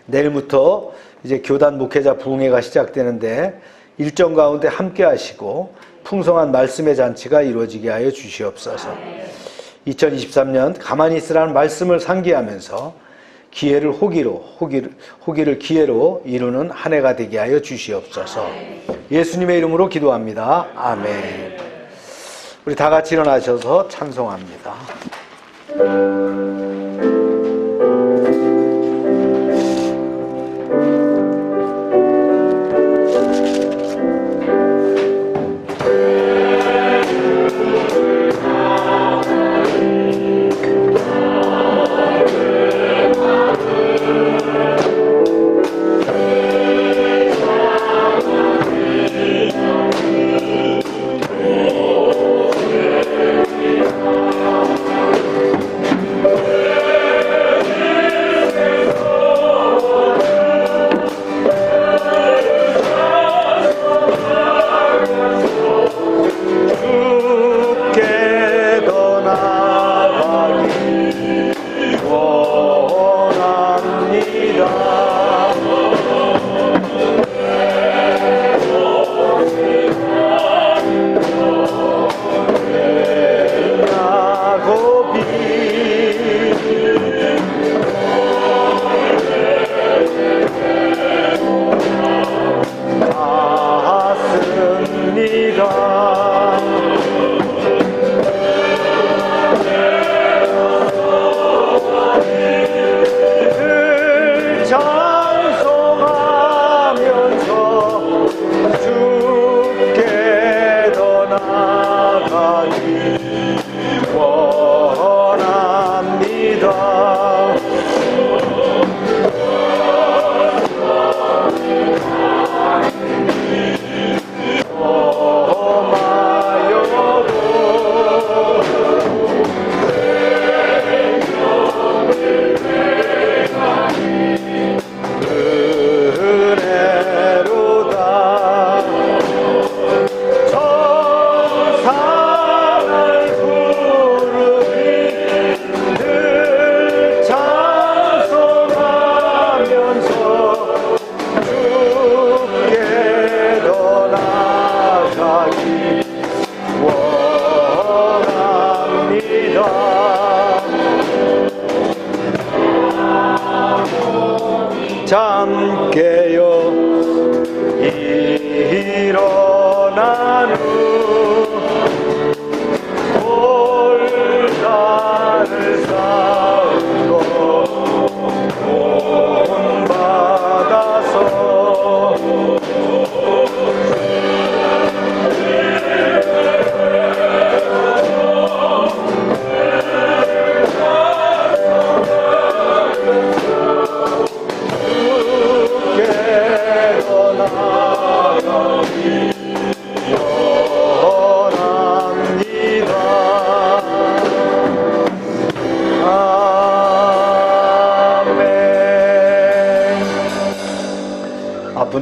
내일부터 이제 교단 목회자 부흥회가 시작되는데 일정 가운데 함께 하시고 풍성한 말씀의 잔치가 이루어지게 하여 주시옵소서. 2023년 가만히 있으라는 말씀을 상기하면서 기회를 호기를 기회로 이루는 한 해가 되게 하여 주시옵소서. 예수님의 이름으로 기도합니다. 아멘. 우리 다 같이 일어나셔서 찬송합니다.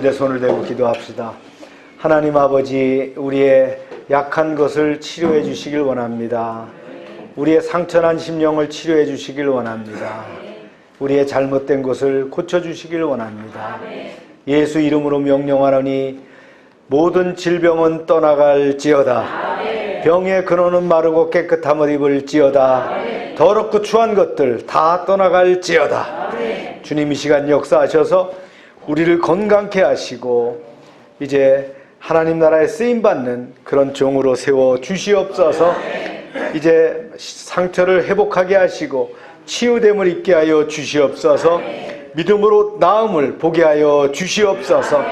가운데 손을 대고 기도합시다. 하나님 아버지, 우리의 약한 것을 치료해 주시길 원합니다. 우리의 상처난 심령을 치료해 주시길 원합니다. 우리의 잘못된 것을 고쳐주시길 원합니다. 예수 이름으로 명령하노니 모든 질병은 떠나갈지어다. 병의 근원은 마르고 깨끗함을 입을지어다. 더럽고 추한 것들 다 떠나갈지어다. 주님 이 시간 역사하셔서 우리를 건강케 하시고 이제 하나님 나라에 쓰임받는 그런 종으로 세워 주시옵소서. 이제 상처를 회복하게 하시고 치유됨을 입게 하여 주시옵소서. 믿음으로 나음을 보게 하여 주시옵소서.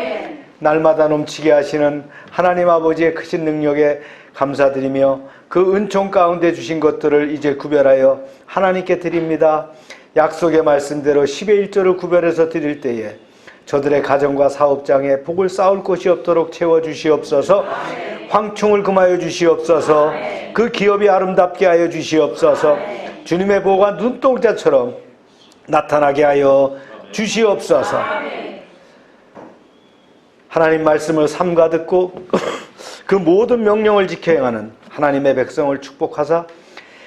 날마다 넘치게 하시는 하나님 아버지의 크신 능력에 감사드리며 그 은총 가운데 주신 것들을 이제 구별하여 하나님께 드립니다. 약속의 말씀대로 10의 1조를 구별해서 드릴 때에 저들의 가정과 사업장에 복을 쌓을 곳이 없도록 채워주시옵소서. 황충을 금하여 주시옵소서. 그 기업이 아름답게 하여 주시옵소서. 주님의 보호가 눈동자처럼 나타나게 하여 주시옵소서. 하나님 말씀을 삼가 듣고 그 모든 명령을 지켜 행하는 하나님의 백성을 축복하사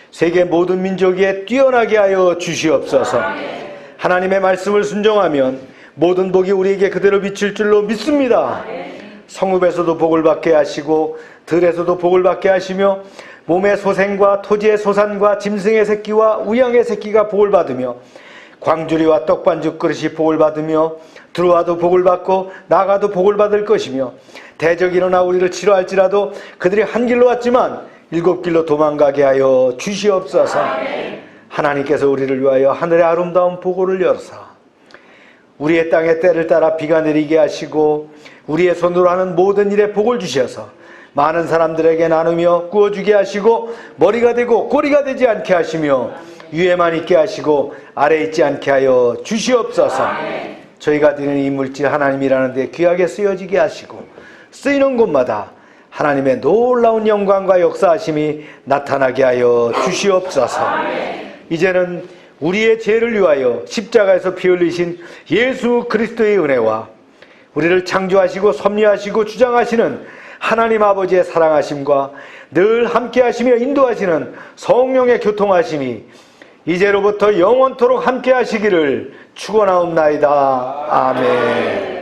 세계 모든 민족 위에 뛰어나게 하여 주시옵소서. 하나님의 말씀을 순종하면 모든 복이 우리에게 그대로 비칠 줄로 믿습니다. 성읍에서도 복을 받게 하시고 들에서도 복을 받게 하시며 몸의 소생과 토지의 소산과 짐승의 새끼와 우양의 새끼가 복을 받으며 광주리와 떡반죽 그릇이 복을 받으며 들어와도 복을 받고 나가도 복을 받을 것이며 대적이 일어나 우리를 치료할지라도 그들이 한 길로 왔지만 7길로 도망가게 하여 주시옵소서. 하나님께서 우리를 위하여 하늘의 아름다운 보고를 열어서 우리의 땅에 때를 따라 비가 내리게 하시고 우리의 손으로 하는 모든 일에 복을 주셔서 많은 사람들에게 나누며 구워주게 하시고 머리가 되고 꼬리가 되지 않게 하시며 위에만 있게 하시고 아래 있지 않게 하여 주시옵소서. 저희가 드리는 이 물질 하나님이라는 데 귀하게 쓰여지게 하시고 쓰이는 곳마다 하나님의 놀라운 영광과 역사하심이 나타나게 하여 주시옵소서. 이제는 우리의 죄를 위하여 십자가에서 피 흘리신 예수 그리스도의 은혜와 우리를 창조하시고 섭리하시고 주장하시는 하나님 아버지의 사랑하심과 늘 함께 하시며 인도하시는 성령의 교통하심이 이제로부터 영원토록 함께 하시기를 축원하옵나이다. 아멘.